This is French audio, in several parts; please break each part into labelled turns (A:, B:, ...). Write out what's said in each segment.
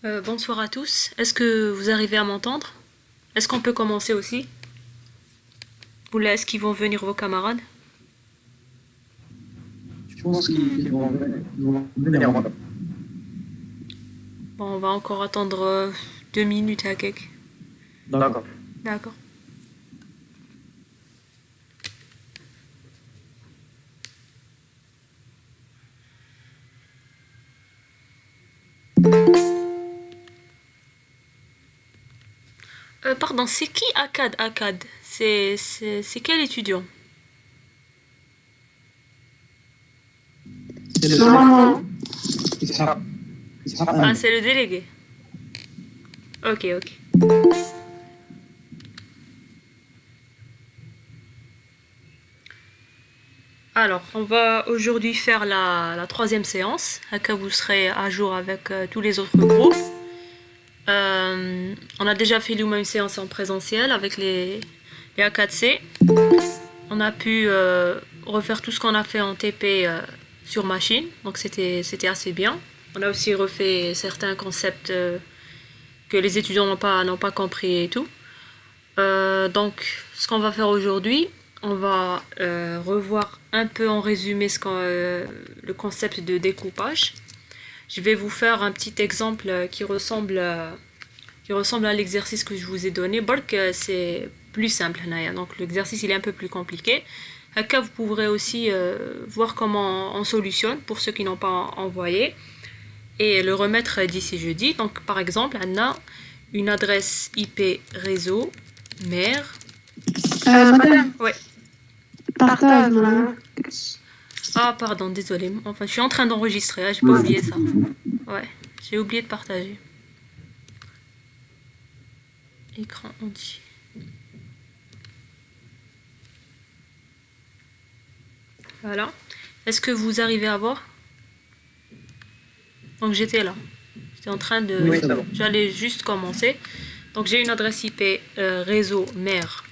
A: Bonsoir à tous. Est-ce que vous arrivez à m'entendre? Est-ce qu'on peut commencer aussi? Ou là, est-ce qu'ils vont venir vos camarades?
B: Je pense qu'ils vont venir.
A: Bon, on va encore attendre 2 minutes à quelque.
B: D'accord.
A: D'accord. Pardon, c'est qui Akkad? Akkad, c'est quel étudiant?
B: C'est le
C: Non,
B: Ishaq. Ishaq
A: Ah,
B: Amin.
A: c'est le délégué. Ok, ok. Alors, on va aujourd'hui faire la troisième séance. Akka, vous serez à jour avec tous les autres groupes. On a déjà fait une séance en présentiel avec les A4C. On a pu refaire tout ce qu'on a fait en TP sur machine, donc c'était assez bien. On a aussi refait certains concepts que les étudiants n'ont pas compris et tout. Donc, ce qu'on va faire aujourd'hui, on va revoir un peu en résumé le concept de découpage. Je vais vous faire un petit exemple qui ressemble à l'exercice que je vous ai donné. Bark, c'est plus simple. Donc l'exercice il est un peu plus compliqué. Haka, vous pourrez aussi voir comment on solutionne pour ceux qui n'ont pas envoyé et le remettre d'ici jeudi. Donc par exemple, on a une adresse IP réseau mère.
C: madame,
A: Ouais.
C: partage, madame.
A: Ah pardon, désolé. Enfin, je suis en train d'enregistrer. J'ai pas oublié ça. Ouais, j'ai oublié de partager. Écran entier. Voilà. Est-ce que vous arrivez à voir? Donc j'étais là. J'étais en train de...
B: Oui, c'est bon.
A: J'allais juste commencer. Donc j'ai une adresse IP réseau mère.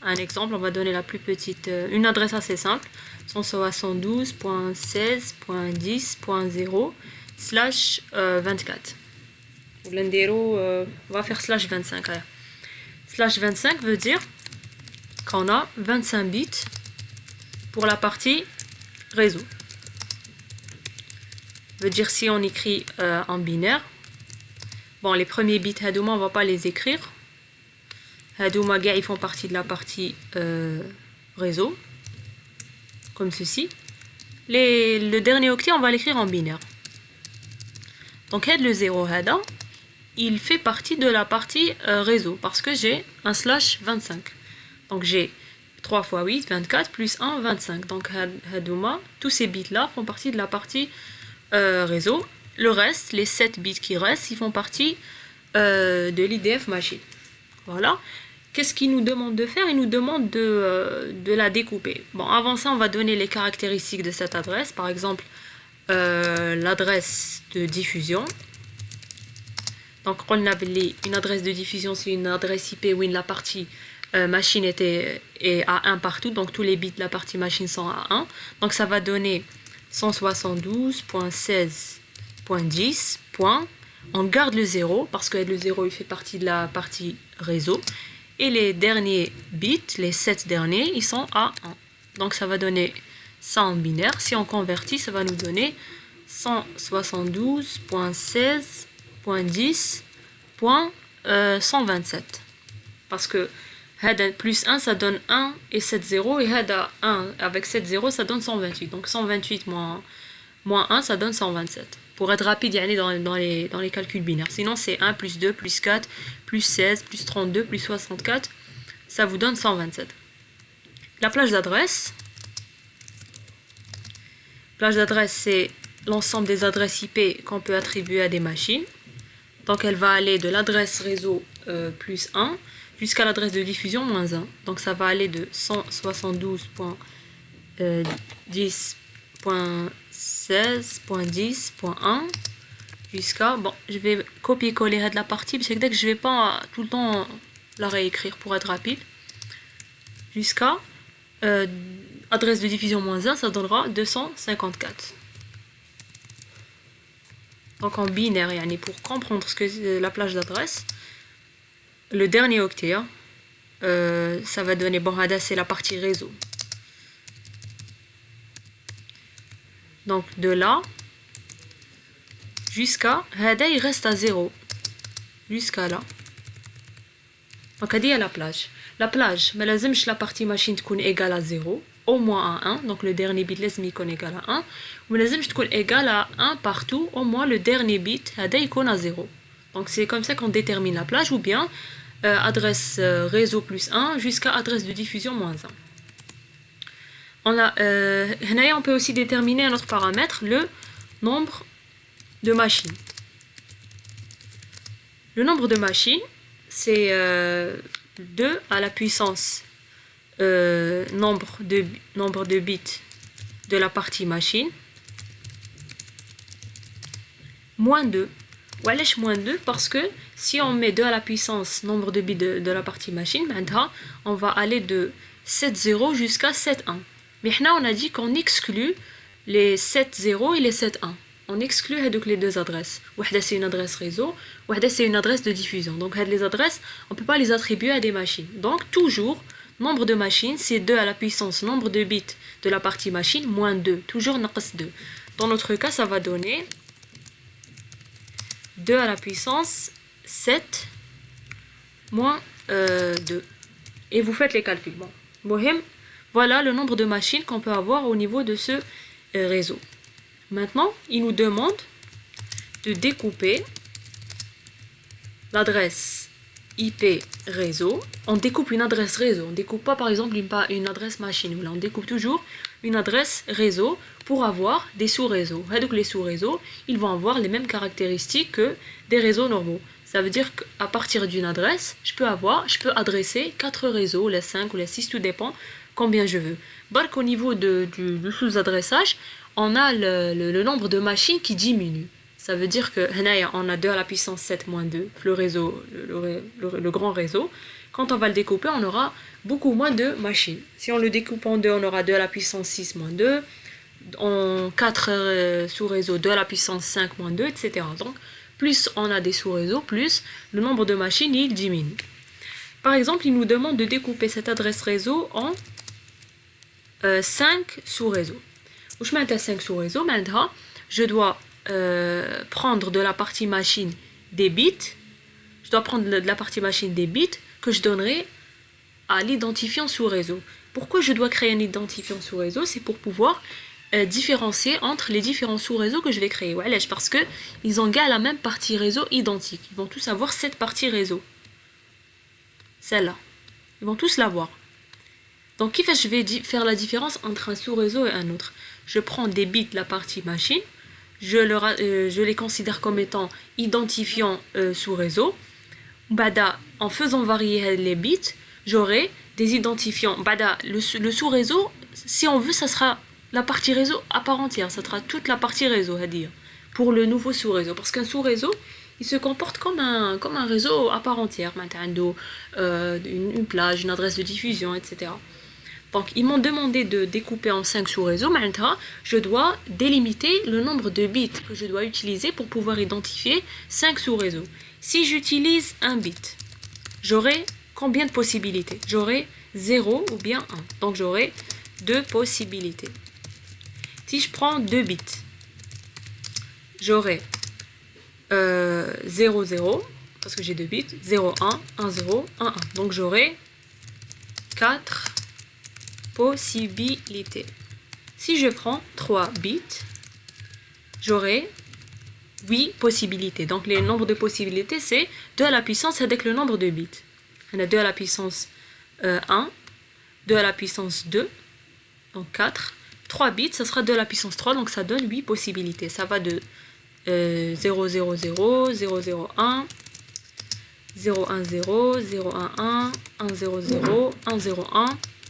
A: Un exemple, on va donner la plus petite, une adresse assez simple. 172.16.10.0 slash 24. L'endero va faire slash 25. Allez. Slash 25 veut dire qu'on a 25 bits pour la partie réseau. Veut dire si on écrit en binaire. Bon, les premiers bits Hadouma, on va pas les écrire. Hadouma, ils font partie de la partie réseau. Comme ceci. Le dernier octet, on va l'écrire en binaire. Donc, le 0 Hada, il fait partie de la partie réseau parce que j'ai un slash 25. Donc, j'ai 3 fois 8, 24, plus 1, 25. Donc, Hadouma, tous ces bits-là font partie de la partie réseau. Le reste, les 7 bits qui restent, ils font partie de l'IDF machine. Voilà. Qu'est-ce qu'il nous demande de faire? Il nous demande de la découper. Bon, avant ça, on va donner les caractéristiques de cette adresse. Par exemple, l'adresse de diffusion. Donc, on a une adresse de diffusion, c'est une adresse IP où la partie machine est à 1 partout. Donc, tous les bits de la partie machine sont à 1. Donc, ça va donner 172.16.10. On garde le 0 parce que le 0 il fait partie de la partie réseau. Et les derniers bits, les 7 derniers, ils sont à 1. Donc ça va donner ça en binaire. Si on convertit, ça va nous donner 172.16.10.127. Parce que plus 1, ça donne 1 et 7 0. Et 1 avec 7 0, ça donne 128. Donc 128 moins 1, ça donne 127. Pour être rapide, il y a dans les calculs binaires. Sinon, c'est 1 plus 2 plus 4 plus 16 plus 32 plus 64. Ça vous donne 127. La plage d'adresse. Plage d'adresse, c'est l'ensemble des adresses IP qu'on peut attribuer à des machines. Donc, elle va aller de l'adresse réseau plus 1 jusqu'à l'adresse de diffusion moins 1. Donc, ça va aller de 172.10.16.10.1 jusqu'à... Bon, je vais copier-coller de la partie, parce que dès que je vais pas tout le temps la réécrire pour être rapide. Jusqu'à adresse de diffusion moins 1, ça donnera 254. Donc en binaire, yani pour comprendre ce que c'est la plage d'adresse, le dernier octet, ça va donner, bon, c'est la partie réseau. Donc de là jusqu'à, il reste à 0. Jusqu'à là. Donc il y a la plage. La plage, mais la partie machine est égale à 0, au moins à 1. Donc le dernier bit est égal à 1. Mais est égal à 1 partout, au moins le dernier bit est à 0. Donc c'est comme ça qu'on détermine la plage, ou bien adresse réseau plus 1 jusqu'à adresse de diffusion moins 1. On peut aussi déterminer un autre paramètre, le nombre de machines. Le nombre de machines, c'est 2 à la puissance nombre de bits de la partie machine moins 2. Ou moins 2 parce que si on met 2 à la puissance nombre de bits de la partie machine, on va aller de 7,0 jusqu'à 7,1. Mais là, on a dit qu'on exclut les 7,0 et les 7,1. On exclut les deux adresses. Une c'est une adresse réseau, une c'est une adresse de diffusion. Donc les adresses, on ne peut pas les attribuer à des machines. Donc toujours, nombre de machines, c'est 2 à la puissance nombre de bits de la partie machine moins 2. Toujours naqas 2. Dans notre cas, ça va donner 2 à la puissance 7 moins 2. Et vous faites les calculs. Bon. Voilà le nombre de machines qu'on peut avoir au niveau de ce réseau. Maintenant, il nous demande de découper l'adresse IP réseau. On découpe une adresse réseau. On ne découpe pas par exemple une adresse machine. Là, on découpe toujours une adresse réseau pour avoir des sous-réseaux. Donc les sous-réseaux, ils vont avoir les mêmes caractéristiques que des réseaux normaux. Ça veut dire qu'à partir d'une adresse, je peux adresser 4 réseaux, les 5 ou les 6, tout dépend combien je veux. Donc au niveau du sous-adressage, on a le nombre de machines qui diminue. Ça veut dire que on a 2 à la puissance 7 moins 2, le réseau, le grand réseau. Quand on va le découper, on aura beaucoup moins de machines. Si on le découpe en 2, on aura 2 à la puissance 6 moins 2. En 4 sous-réseaux, 2 à la puissance 5 moins 2, etc. Donc, plus on a des sous-réseaux, plus le nombre de machines il diminue. Par exemple, il nous demande de découper cette adresse réseau en 5 sous-réseaux. Je mets 5 sous-réseaux, maintenant, je dois prendre de la partie machine des bits. Je dois prendre de la partie machine des bits que je donnerai à l'identifiant sous-réseau. Pourquoi je dois créer un identifiant sous-réseau? C'est pour pouvoir différencier entre les différents sous-réseaux que je vais créer. Parce qu'ils ont la même partie réseau identique. Ils vont tous avoir cette partie réseau. Celle-là. Ils vont tous l'avoir. Donc, je vais faire la différence entre un sous-réseau et un autre. Je prends des bits de la partie machine, je les considère comme étant identifiants sous-réseau. En faisant varier les bits, j'aurai des identifiants. Le sous-réseau, si on veut, ça sera la partie réseau à part entière. Ça sera toute la partie réseau, à dire, pour le nouveau sous-réseau. Parce qu'un sous-réseau, il se comporte comme un réseau à part entière. Une plage, une adresse de diffusion, etc. Donc, ils m'ont demandé de découper en 5 sous-réseaux. Maintenant, je dois délimiter le nombre de bits que je dois utiliser pour pouvoir identifier 5 sous-réseaux. Si j'utilise un bit, j'aurai combien de possibilités? J'aurai 0 ou bien 1. Donc, j'aurai 2 possibilités. Si je prends 2 bits, j'aurai 0, 0, parce que j'ai 2 bits, 0, 1, 1, 0, 1, 1. Donc, j'aurai 4 possibilités. Si je prends 3 bits, j'aurai 8 possibilités. Donc, les nombres de possibilités, c'est 2 à la puissance avec le nombre de bits. On a 2 à la puissance 1, 2 à la puissance 2, donc 4. 3 bits, ça sera 2 à la puissance 3, donc ça donne 8 possibilités. Ça va de 0, 0, 0, 0, 0, 1, 0, 1, 0, 0, 1, 1, 1, 0, 0, 1, 0, 1,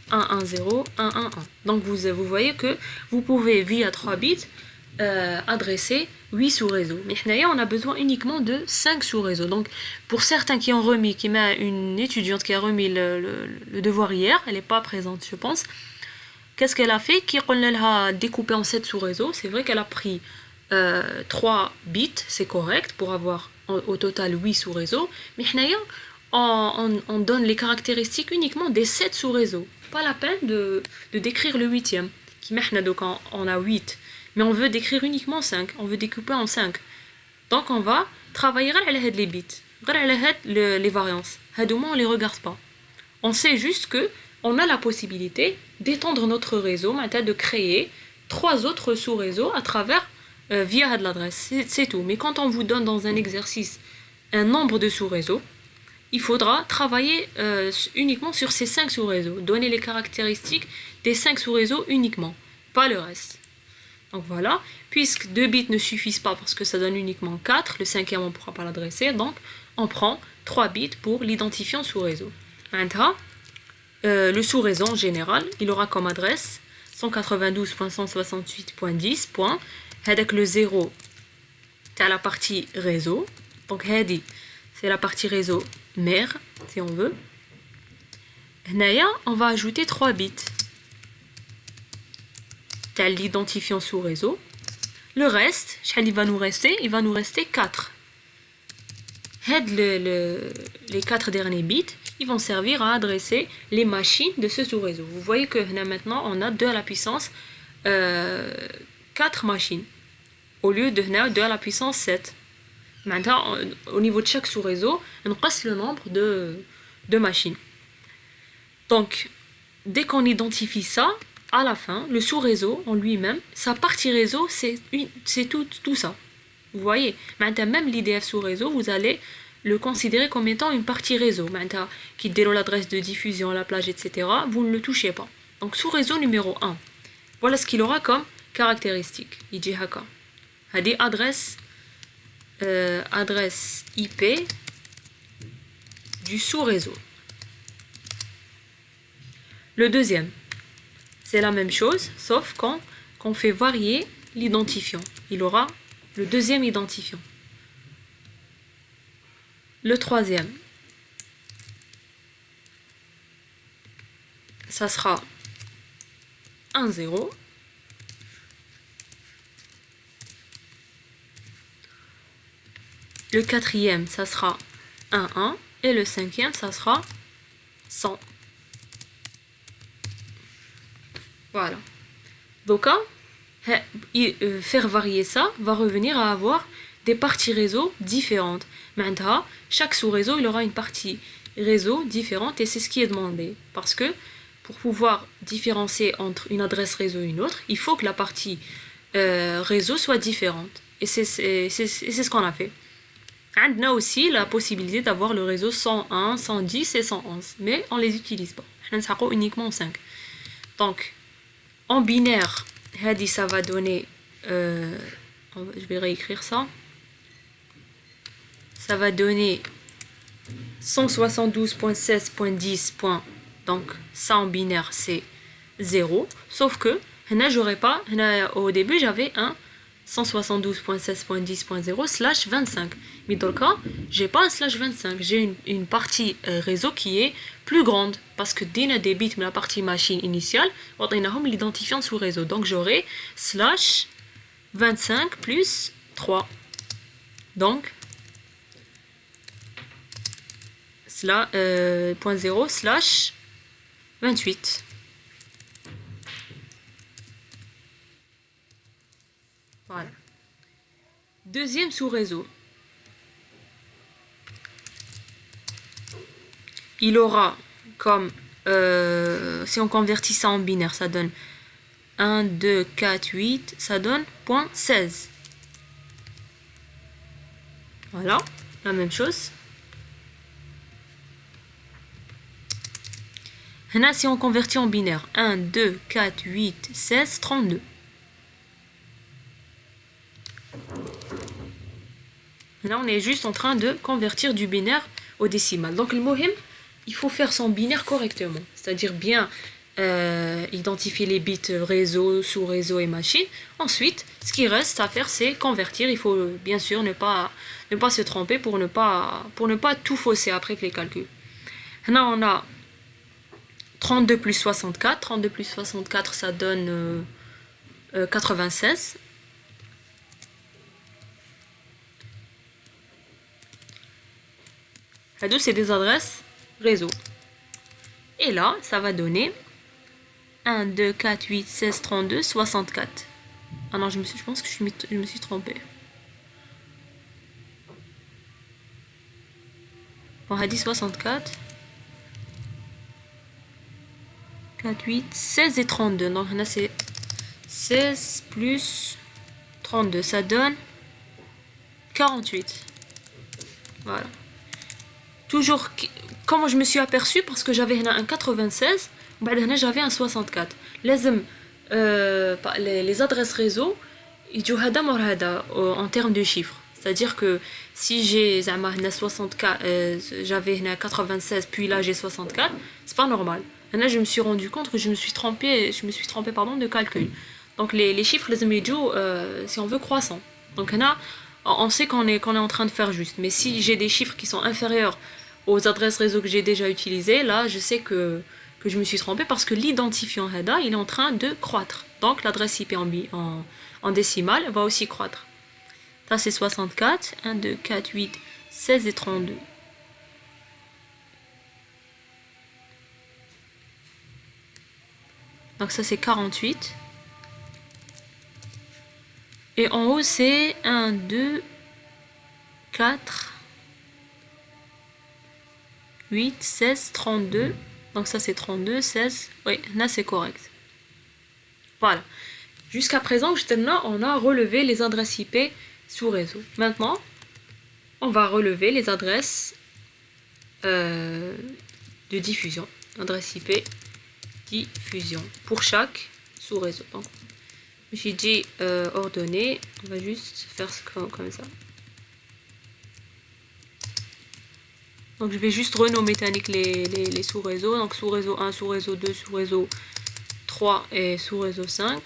A: 1, 1, 0, 1, 1, 1. Donc vous voyez que vous pouvez, via 3 bits, adresser 8 sous-réseaux. Mais là, on a besoin uniquement de 5 sous-réseaux. Donc pour certains qui ont remis, une étudiante qui a remis le devoir hier, elle n'est pas présente, je pense. Qu'est-ce qu'elle a fait? Qui a découpé en 7 sous-réseaux. C'est vrai qu'elle a pris 3 bits, c'est correct pour avoir au total 8 sous-réseaux. Mais on donne les caractéristiques uniquement des 7 sous-réseaux. Pas la peine de décrire le 8e. Donc on a 8, mais on veut décrire uniquement 5. On veut découper en 5. Donc on va travailler sur les bits, les variances. On ne les regarde pas. On sait juste que on a la possibilité d'étendre notre réseau, de créer 3 autres sous-réseaux à travers via l'adresse. C'est tout. Mais quand on vous donne dans un exercice un nombre de sous-réseaux, il faudra travailler uniquement sur ces 5 sous-réseaux, donner les caractéristiques des 5 sous-réseaux uniquement, pas le reste. Donc voilà, puisque 2 bits ne suffisent pas parce que ça donne uniquement 4, le 5e on ne pourra pas l'adresser, donc on prend 3 bits pour l'identifiant sous-réseau. Maintenant, le sous-réseau en général, il aura comme adresse 192.168.10. Avec le 0, c'est la partie réseau. Donc c'est la partie réseau mère, si on veut. On va ajouter 3 bits. C'est l'identifiant sous réseau. Le reste, il va nous rester 4. Les 4 derniers bits, ils vont servir à adresser les machines de ce sous-réseau. Vous voyez que maintenant, on a 2 à la puissance 4 machines, au lieu de 2 à la puissance 7. Maintenant, au niveau de chaque sous-réseau, on passe le nombre de machines. Donc, dès qu'on identifie ça, à la fin, le sous-réseau en lui-même, sa partie réseau, c'est tout ça. Vous voyez, maintenant, même l'IDF sous-réseau, vous allez le considérer comme étant une partie réseau. Maintenant, qui déroule l'adresse de diffusion, la plage, etc., vous ne le touchez pas. Donc, sous-réseau numéro 1. Voilà ce qu'il aura comme caractéristique. Il dit haka. Adresse IP du sous-réseau. Le deuxième, c'est la même chose, sauf quand on fait varier l'identifiant. Il aura le deuxième identifiant. Le troisième, ça sera 1, 0. Le quatrième, ça sera 1, 1. Et le cinquième, ça sera 100. Voilà. Donc, faire varier ça va revenir à avoir des parties réseau différentes. Maintenant, chaque sous-réseau, il aura une partie réseau différente et c'est ce qui est demandé. Parce que pour pouvoir différencier entre une adresse réseau et une autre, il faut que la partie réseau soit différente. Et c'est ce qu'on a fait. On a aussi la possibilité d'avoir le réseau 101, 110 et 111, mais on ne les utilise pas. On a uniquement 5. Donc, en binaire, ça va donner, je vais réécrire ça, ça va donner 172.16.10. Donc, ça en binaire, c'est 0, sauf que, j'aurais pas, au début, j'avais un 172.16.10.0 / 25. Mais dans le cas, j'ai pas un /25. J'ai une partie réseau qui est plus grande. Parce que dès des bits, mais la partie machine initiale, on a l'identifiant sous réseau. Donc j'aurai /25 plus 3. Donc, .0 / 28. Voilà. Deuxième sous-réseau. Il aura comme, si on convertit ça en binaire, ça donne 1, 2, 4, 8, ça donne .16. Voilà, la même chose. Maintenant, si on convertit en binaire, 1, 2, 4, 8, 16, 32. Là, on est juste en train de convertir du binaire au décimal. Donc, le mohim, il faut faire son binaire correctement. C'est-à-dire bien identifier les bits réseau, sous-réseau et machine. Ensuite, ce qui reste à faire, c'est convertir. Il faut bien sûr ne pas se tromper pour ne pas tout fausser après les calculs. Là, on a 32 plus 64. 32 plus 64, ça donne 96. Hadou, c'est des adresses réseau. Et là, ça va donner 1, 2, 4, 8, 16, 32, 64. Ah non, je pense que je me suis trompée. On a dit 64. 4, 8, 16 et 32. Donc là, c'est 16 plus 32. Ça donne 48. Voilà. Toujours, comment je me suis aperçue? Parce que j'avais un 96. J'avais un 64. Les adresses réseau, en termes de chiffres. C'est-à-dire que si j'ai 64, j'avais 96, puis là j'ai 64, c'est pas normal. Là, je me suis rendu compte que je me suis trompée de calcul. Donc les chiffres, si on veut, croissants. Donc là, on sait qu'on est en train de faire juste. Mais si j'ai des chiffres qui sont inférieurs aux adresses réseau que j'ai déjà utilisées, là, je sais que je me suis trompée parce que l'identifiant HADA, il est en train de croître. Donc l'adresse IP en décimale va aussi croître. Ça, c'est 64. 1, 2, 4, 8, 16 et 32. Donc ça, c'est 48. Et en haut, c'est 1, 2, 4, 8, 16, 32. Donc ça, c'est 32, 16. Oui, là, c'est correct. Voilà. Jusqu'à présent, on a relevé les adresses IP sous réseau. Maintenant, on va relever les adresses de diffusion. Adresse IP diffusion pour chaque sous réseau. Donc, j'ai dit ordonnées. On va juste faire comme ça. Donc, je vais juste renommer les sous réseaux. Donc, sous réseau 1, sous réseau 2, sous réseau 3 et sous réseau 5.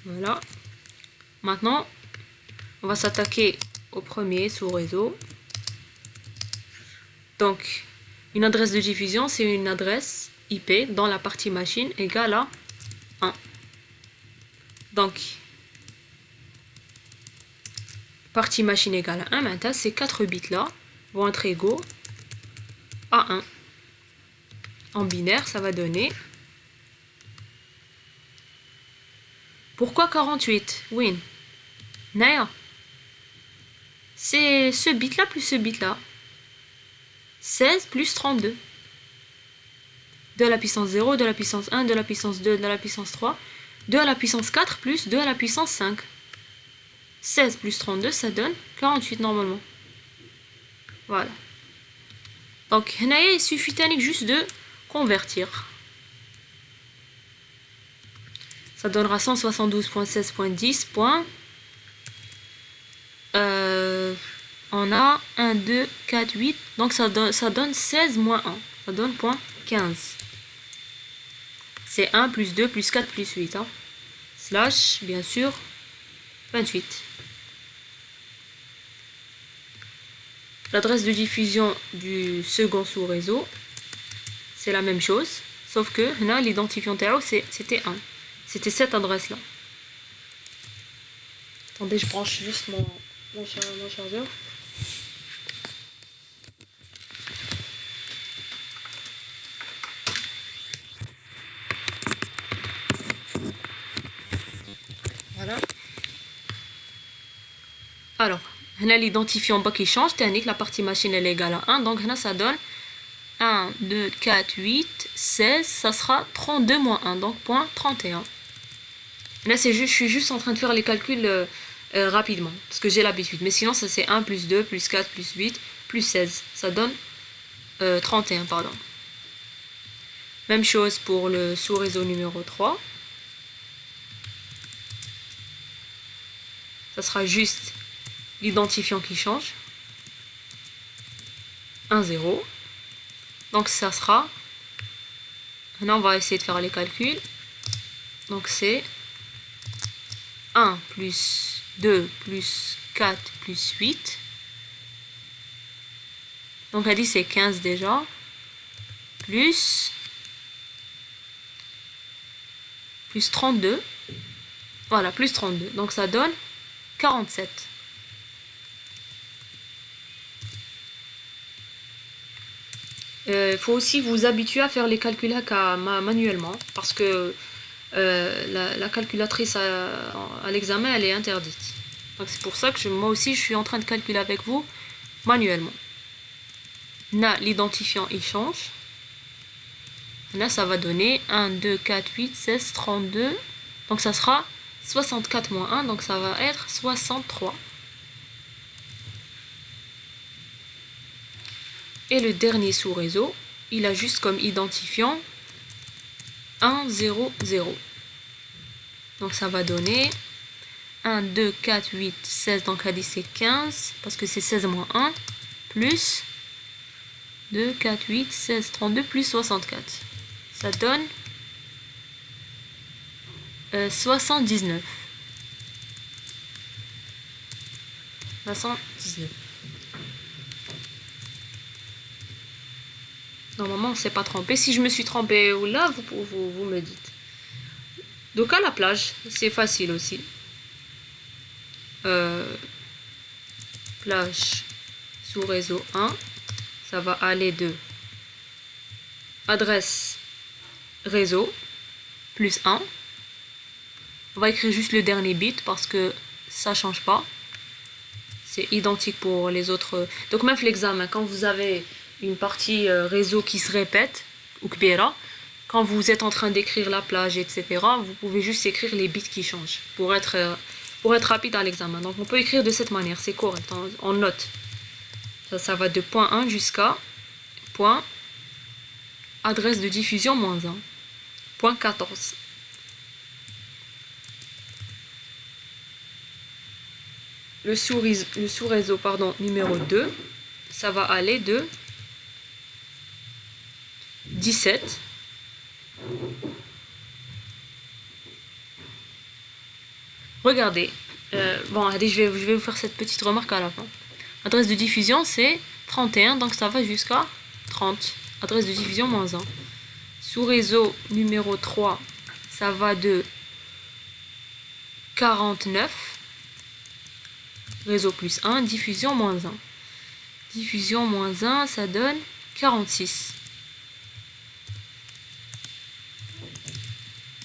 A: Voilà. Maintenant, on va s'attaquer au premier sous-réseau. Donc, une adresse de diffusion, c'est une adresse IP dans la partie machine égale à 1. Donc, partie machine égale à 1, maintenant, ces 4 bits-là vont être égaux à 1. En binaire, ça va donner... Pourquoi 48? Oui. Naya. C'est ce bit-là plus ce bit-là. 16 plus 32. De la puissance 0, de la puissance 1, de la puissance 2, de la puissance 3. 2 à la puissance 4 plus 2 à la puissance 5. 16 plus 32, ça donne 48 normalement. Voilà. Donc, Naya, il suffit juste de convertir. Ça donnera 172.16.10. On a 1, 2, 4, 8. Donc ça donne 16 moins 1. Ça donne point 15. C'est 1 plus 2 plus 4 plus 8. Hein. Slash, bien sûr, 28. L'adresse de diffusion du second sous-réseau, c'est la même chose. Sauf que là, l'identifiant TAO, c'était 1. C'était cette adresse-là. Attendez, je branche juste mon chargeur. Voilà. Alors, là, l'identifiant bas qui change, c'est-à-dire que la partie machine elle est égale à 1. Donc là, ça donne 1, 2, 4, 8, 16. Ça sera 32 moins 1. Donc, point 31. Là, je suis juste en train de faire les calculs rapidement, parce que j'ai l'habitude. Mais sinon, ça c'est 1 plus 2, plus 4, plus 8, plus 16. Ça donne 31, pardon. Même chose pour le sous-réseau numéro 3. Ça sera juste l'identifiant qui change. 1, 0. Donc, ça sera... Maintenant, on va essayer de faire les calculs. Donc, c'est... 1 plus 2 plus 4 plus 8. Donc elle dit c'est 15 déjà. Plus 32. Voilà, plus 32. Donc ça donne 47. Il faut aussi vous habituer à faire les calculs manuellement parce que la calculatrice à l'examen elle est interdite. Donc c'est pour ça que moi aussi je suis en train de calculer avec vous manuellement. Là l'identifiant il change. Là ça va donner 1, 2, 4, 8, 16, 32. Donc ça sera 64 moins 1, donc ça va être 63. Et le dernier sous-réseau, il a juste comme identifiant 1, 0, 0. Donc ça va donner 1, 2, 4, 8, 16, donc elle dit c'est 15, parce que c'est 16 moins 1, plus 2, 4, 8, 16, 32, plus 64. Ça donne 79. 79. Normalement, on ne s'est pas trompé. Si je me suis trompé ou là, vous me dites. Donc à la plage, c'est facile aussi. Plage sous réseau 1, ça va aller de adresse réseau plus 1. On va écrire juste le dernier bit parce que ça change pas. C'est identique pour les autres. Donc même l'examen, quand vous avez une partie réseau qui se répète, ou kbira, quand vous êtes en train d'écrire la plage, etc., vous pouvez juste écrire les bits qui changent pour être rapide à l'examen. Donc on peut écrire de cette manière, c'est correct, en note. Ça va de point 1 jusqu'à point adresse de diffusion moins 1, point 14. Le sous-réseau numéro 2, ça va aller de 17 regardez, bon allez, je vais vous faire cette petite remarque à la fin. Adresse de diffusion c'est 31, donc ça va jusqu'à 30. Adresse de diffusion moins 1. Sous-réseau numéro 3, ça va de 49, réseau plus 1, diffusion moins 1. Diffusion moins 1, ça donne 46.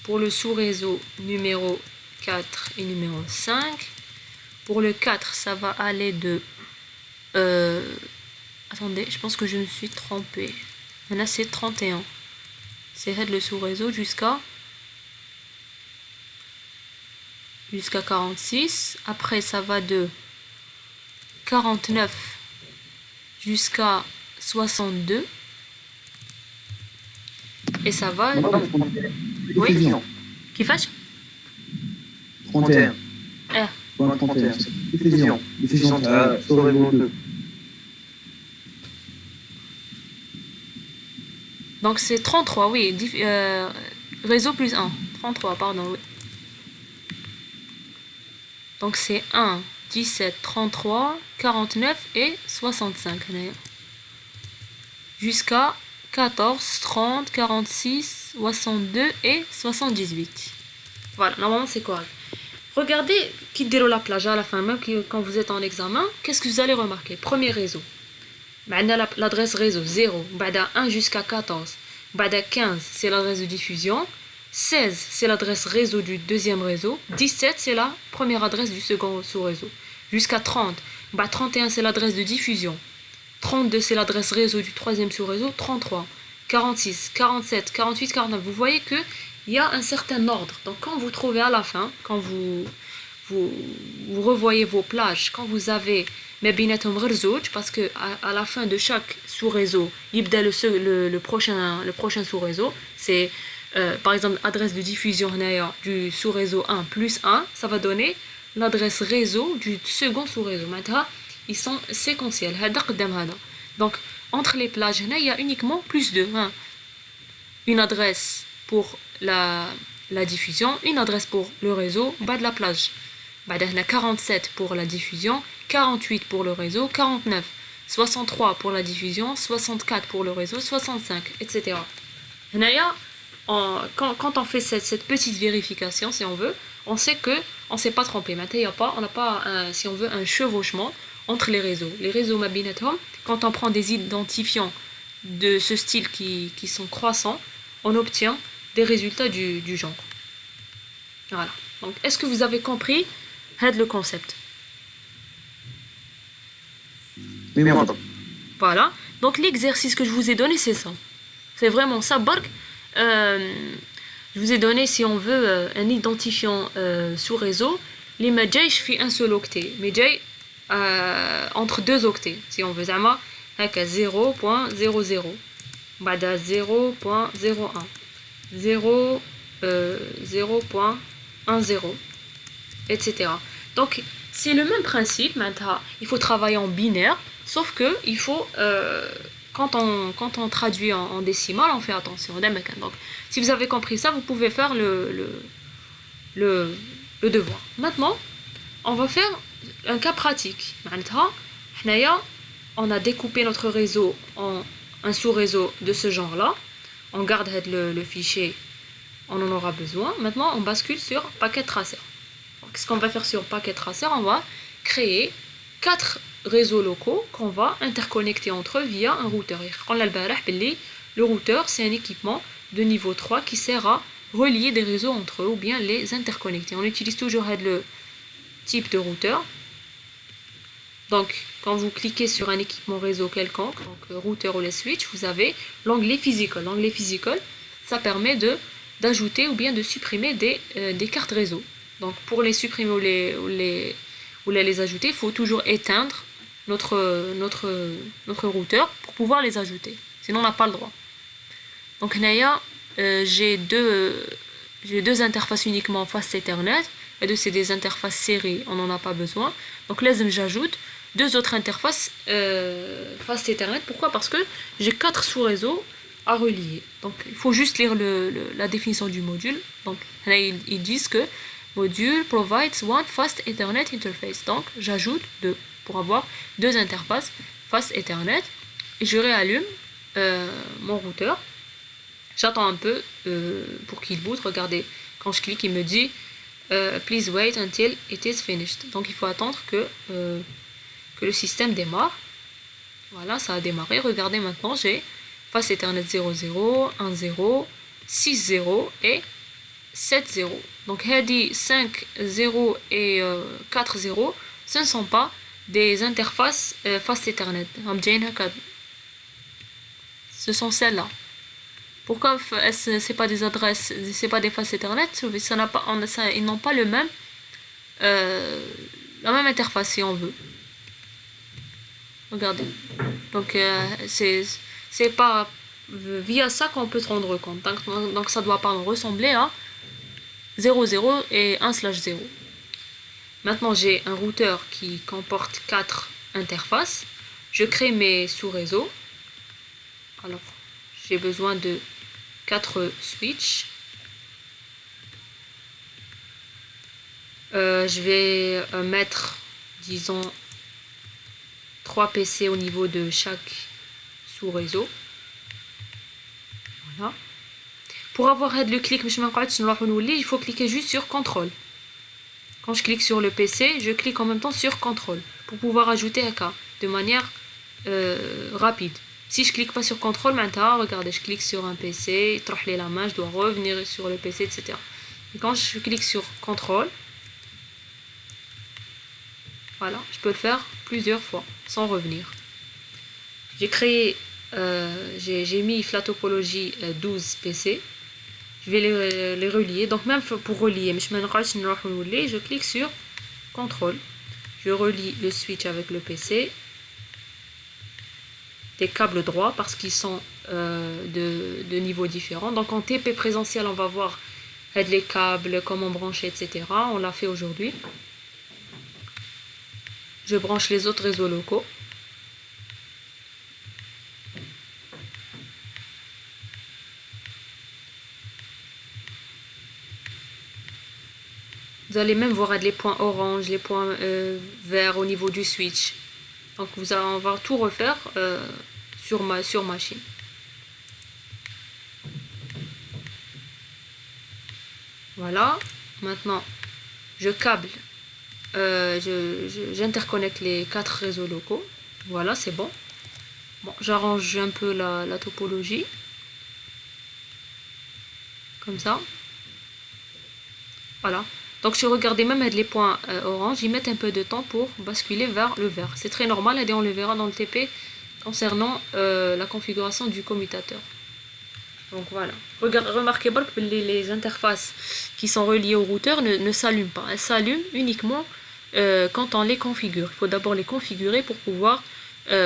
A: Pour le sous-réseau numéro 4 et numéro 5, pour le 4, ça va aller de... attendez, je pense que je me suis trompée. Là, c'est 31. C'est le sous-réseau jusqu'à 46. Après, ça va de 49 jusqu'à 62. Et ça va... Oui. Qui fâche
B: 31.
A: Ah.
B: 31. Diffusion. Diffusion sur le réseau 2.
A: Donc c'est 33, oui. Réseau plus 1. 33, pardon, oui. Donc c'est 1, 17, 33, 49 et 65. Jusqu'à 14, 30, 46, 62 et 78. Voilà, normalement c'est correct. Regardez qui déroule la plage à la fin, même quand vous êtes en examen, qu'est-ce que vous allez remarquer? Premier réseau. L'adresse réseau 0, 1 jusqu'à 14. 15, c'est l'adresse de diffusion. 16, c'est l'adresse réseau du deuxième réseau. 17, c'est la première adresse du second sous-réseau. Jusqu'à 30. 31, c'est l'adresse de diffusion. 32, c'est l'adresse réseau du troisième sous-réseau. 33, 46, 47, 48, 49. Vous voyez qu'il y a un certain ordre. Donc quand vous trouvez à la fin, quand vous revoyez vos plages, quand vous avez parce que à la fin de chaque sous-réseau, le prochain sous-réseau, c'est par exemple adresse de diffusion du sous-réseau 1 plus 1, ça va donner l'adresse réseau du second sous-réseau. Maintenant, ils sont séquentiels. Donc entre les plages, il y a uniquement plus de une adresse pour la diffusion, une adresse pour le réseau, bas de la plage. 47 pour la diffusion, 48 pour le réseau, 49, 63 pour la diffusion, 64 pour le réseau, 65, etc. quand on fait cette petite vérification, si on veut, on sait que on s'est pas trompé. Maintenant, on n'a pas, si on veut, un chevauchement entre les réseaux. Les réseaux Mabinatom, quand on prend des identifiants de ce style qui sont croissants, on obtient des résultats du genre. Voilà. Donc, est-ce que vous avez compris le concept?
B: Oui, mais attends.
A: Voilà. Donc, l'exercice que je vous ai donné, c'est ça. C'est vraiment ça, Bark. Je vous ai donné, si on veut, un identifiant sous réseau. Les Majay, je fais un seul octet. Majay, entre deux octets. Si on veut, Zama, avec 0.00. Bada 0.01. 0.10. Etc. Donc, c'est le même principe. Maintenant, il faut travailler en binaire. Sauf que, il faut... quand on traduit en décimal, on fait attention. Donc, si vous avez compris ça, vous pouvez faire le devoir. Maintenant, on va faire un cas pratique. On a découpé notre réseau en un sous-réseau de ce genre-là. On garde le fichier, on en aura besoin. Maintenant, on bascule sur paquet tracer. Qu'est-ce qu'on va faire sur paquet tracer? On va créer 4 réseaux locaux qu'on va interconnecter entre eux via un routeur. Le routeur, c'est un équipement de niveau 3 qui sert à relier des réseaux entre eux ou bien les interconnecter. On utilise toujours le type de routeur. Donc, quand vous cliquez sur un équipement réseau quelconque, donc routeur ou les switches, vous avez l'onglet physical. L'onglet physical, ça permet d'ajouter ou bien de supprimer des cartes réseau. Donc, pour les supprimer ou les ajouter, il faut toujours éteindre notre routeur pour pouvoir les ajouter. Sinon, on n'a pas le droit. Donc, j'ai deux interfaces uniquement face Ethernet. Et c'est des interfaces série, on n'en a pas besoin. Donc, là, j'ajoute 2 autres interfaces face Ethernet. Pourquoi? Parce que j'ai 4 sous-réseaux à relier. Donc, il faut juste lire la définition du module. Donc, là, ils disent que module provides one fast Ethernet interface. Donc, j'ajoute 2 pour avoir 2 interfaces face Ethernet. Et je réallume mon routeur. J'attends un peu pour qu'il boot. Regardez, quand je clique, il me dit please wait until it is finished. Donc, il faut attendre que le système démarre. Voilà, ça a démarré. Regardez maintenant, j'ai face Ethernet 00, 10, 60 et 70. Donc, dit 5, 0 et 4, 0, ce ne sont pas des interfaces face Ethernet. Ce sont celles-là. Pourquoi c'est pas des adresses, c'est pas des faces Ethernet? Ça n'a pas, ils n'ont pas la même interface si on veut. Regardez. Donc c'est pas via ça qu'on peut se rendre compte. Donc ça doit pas ressembler à 00 et 1/0. Maintenant j'ai un routeur qui comporte 4 interfaces. Je crée mes sous-réseaux. Alors j'ai besoin de 4 switches. Je vais mettre, disons, 3 PC au niveau de chaque sous-réseau. Voilà. Pour avoir le clic, il faut cliquer juste sur contrôle. Quand je clique sur le PC, je clique en même temps sur contrôle pour pouvoir ajouter un cas de manière rapide. Si je clique pas sur contrôle maintenant, regardez, je clique sur un PC, la main, je dois revenir sur le PC, etc. Et quand je clique sur contrôle, voilà, je peux le faire plusieurs fois sans revenir. J'ai créé, j'ai mis la topologie 12 PC. Je vais les relier. Donc même pour relier, je clique sur contrôle. Je relie le switch avec le PC. Des câbles droits parce qu'ils sont de niveaux différents. Donc en TP présentiel, on va voir les câbles, comment brancher, etc. On l'a fait aujourd'hui. Je branche les autres réseaux locaux. Vous allez même voir les points orange, les points verts au niveau du switch. Donc on va tout refaire sur machine. Voilà. Maintenant, je câble, j'interconnecte les 4 réseaux locaux. Voilà, c'est bon. Bon, j'arrange un peu la topologie. Comme ça. Voilà. Donc, si vous regardez même les points orange, ils mettent un peu de temps pour basculer vers le vert. C'est très normal et on le verra dans le TP concernant la configuration du commutateur. Donc voilà. Remarquez bien que les interfaces qui sont reliées au routeur ne s'allument pas. Elles s'allument uniquement quand on les configure. Il faut d'abord les configurer pour pouvoir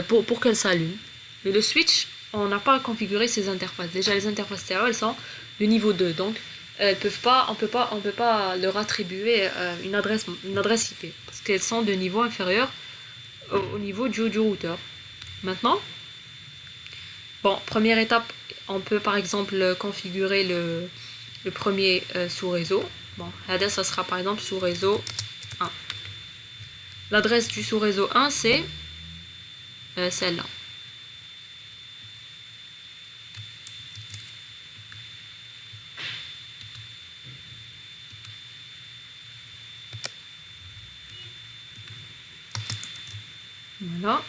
A: pour qu'elles s'allument. Mais le switch, on n'a pas à configurer ces interfaces. Déjà les interfaces stéréo, elles sont de niveau 2. Donc elles peuvent pas, on peut pas leur attribuer une adresse IP parce qu'elles sont de niveau inférieur au niveau du routeur. Maintenant, bon, première étape, on peut par exemple configurer le premier sous-réseau. Bon, là, ça sera par exemple sous-réseau 1. L'adresse du sous-réseau 1, c'est celle-là. Voilà.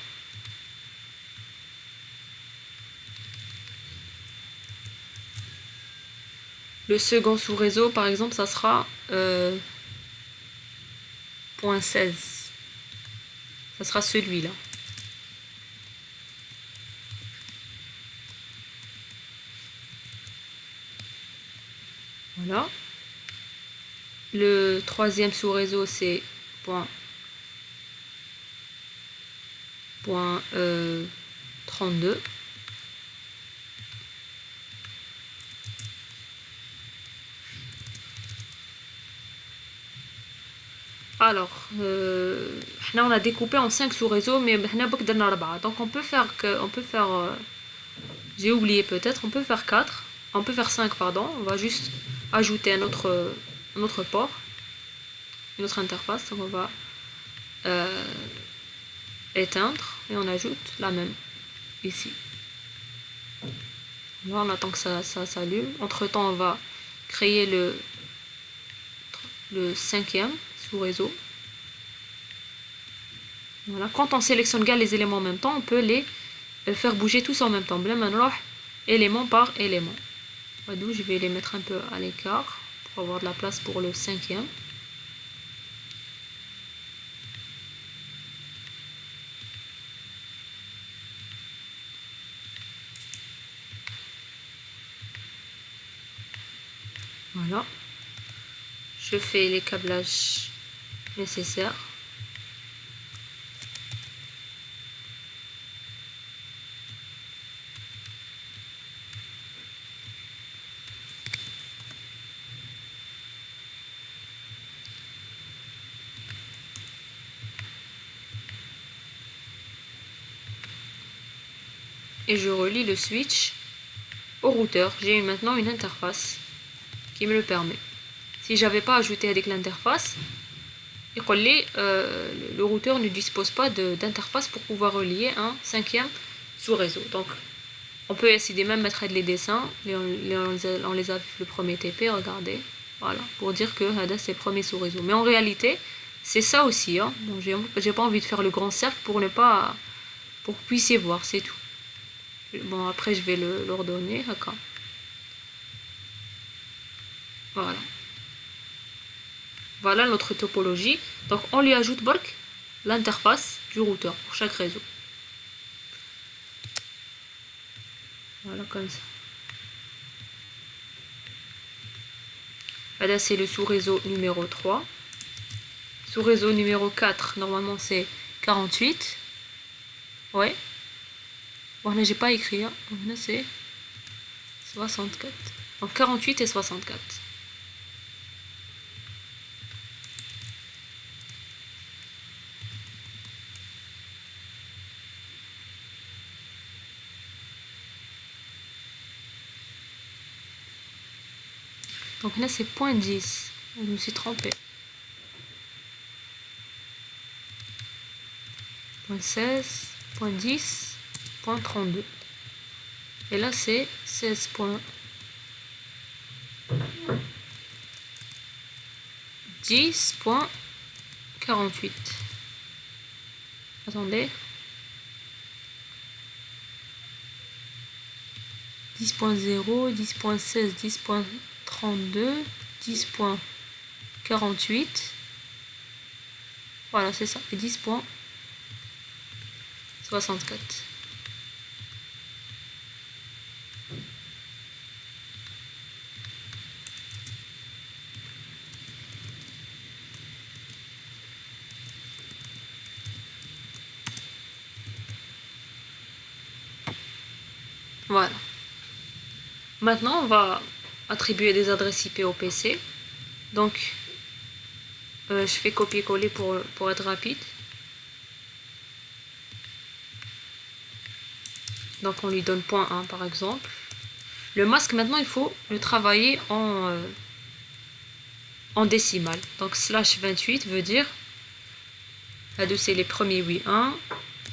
A: Le second sous-réseau, par exemple, ça sera point 16. Ça sera celui-là. Voilà. Le troisième sous-réseau, c'est point 32. Alors, là on a découpé en 5 sous-réseaux, mais donc on peut faire j'ai oublié peut-être, on peut faire 4, on peut faire 5 pardon, on va juste ajouter un autre port, une autre interface, donc on va éteindre et on ajoute la même ici. Là on attend que ça s'allume. Entre temps on va créer le cinquième sous-réseau. Voilà. Quand on sélectionne les éléments en même temps, on peut les faire bouger tous en même temps. Élément par élément. D'où je vais les mettre un peu à l'écart pour avoir de la place pour le cinquième. Voilà. Je fais les câblages nécessaires. Et je relie le switch au routeur. J'ai maintenant une interface qui me le permet. Si j'avais pas ajouté avec l'interface, le routeur ne dispose pas d'interface pour pouvoir relier un cinquième sous-réseau. Donc on peut essayer de même mettre les dessins, on les a vu le premier TP, regardez, voilà, pour dire que c'est le premier sous-réseau. Mais en réalité, c'est ça aussi, hein. Bon, j'ai pas envie de faire le grand cercle pour que vous puissiez voir, c'est tout. Bon, après je vais l'ordonner, d'accord. Voilà. Voilà notre topologie. Donc on lui ajoute l'interface du routeur pour chaque réseau. Voilà comme ça. Là c'est le sous-réseau numéro 3. Sous-réseau numéro 4, normalement c'est 48. Ouais. Bon là j'ai pas écrit. Hein. Là c'est 64. Donc 48 et 64. Donc là c'est point 10. Je me suis trompée. Point 16, point 10, point 32. Et là c'est 16 points. 10.48. Attendez. 10.0, 10.16, 10.32, 10.48. Voilà, c'est ça. Et 10.64. Voilà. Maintenant, on va attribuer des adresses IP au PC. Donc, je fais copier-coller pour être rapide. Donc, on lui donne .1 par exemple. Le masque, maintenant, il faut le travailler en décimale. Donc, /28 veut dire, c'est les premiers 8-1,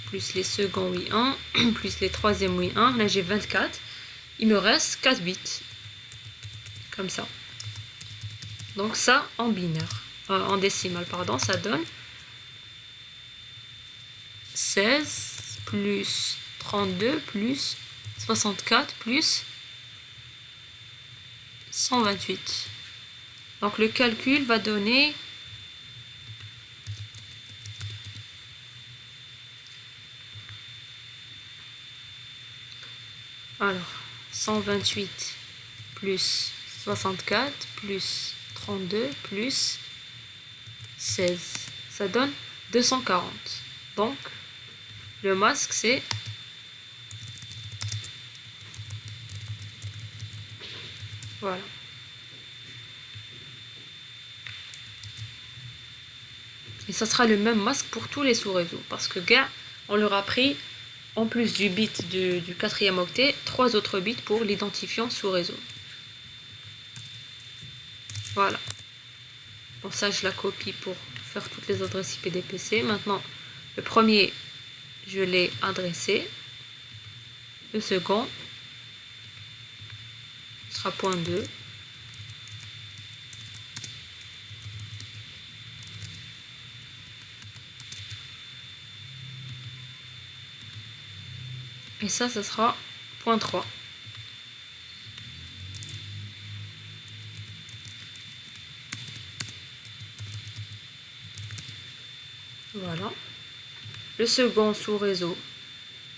A: plus les seconds 8-1, plus les troisièmes 8-1. Là, j'ai 24. Il me reste 4 bits. Comme ça. Donc ça, en binaire. En décimale, pardon, ça donne 16 plus 32 plus 64 plus 128. Donc le calcul va donner alors 128 plus 64 plus 32 plus 16. Ça donne 240. Donc, le masque, c'est voilà. Et ça sera le même masque pour tous les sous-réseaux. Parce que gars, on leur a pris, en plus du bit du 4e octet, 3 autres bits pour l'identifiant sous-réseau. Voilà. Bon, ça, je la copie pour faire toutes les adresses IP des PC. Maintenant, le premier, je l'ai adressé. Le second sera .2. Et ça sera .3. Voilà. Le second sous-réseau,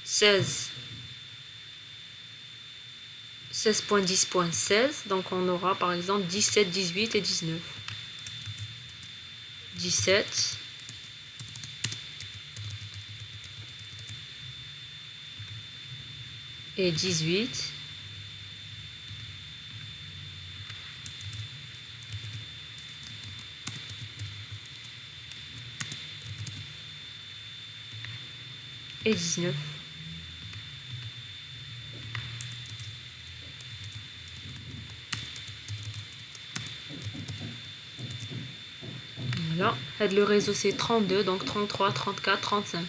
A: 16.10.16. Donc on aura par exemple 17, 18 et 19. 17. Et 18. Et 19. Voilà. Et le réseau c'est 32, donc 33, 34, 35.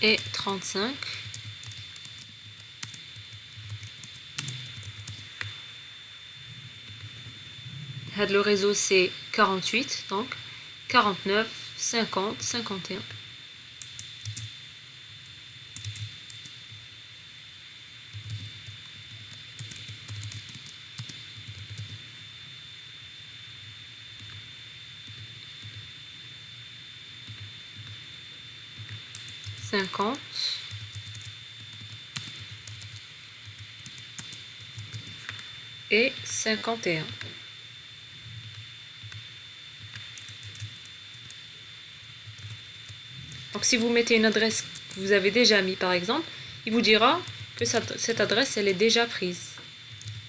A: Et 35. Le réseau c'est 48, donc 49, 50, 51. Et 51. Donc si vous mettez une adresse que vous avez déjà mis par exemple, il vous dira que cette adresse elle est déjà prise.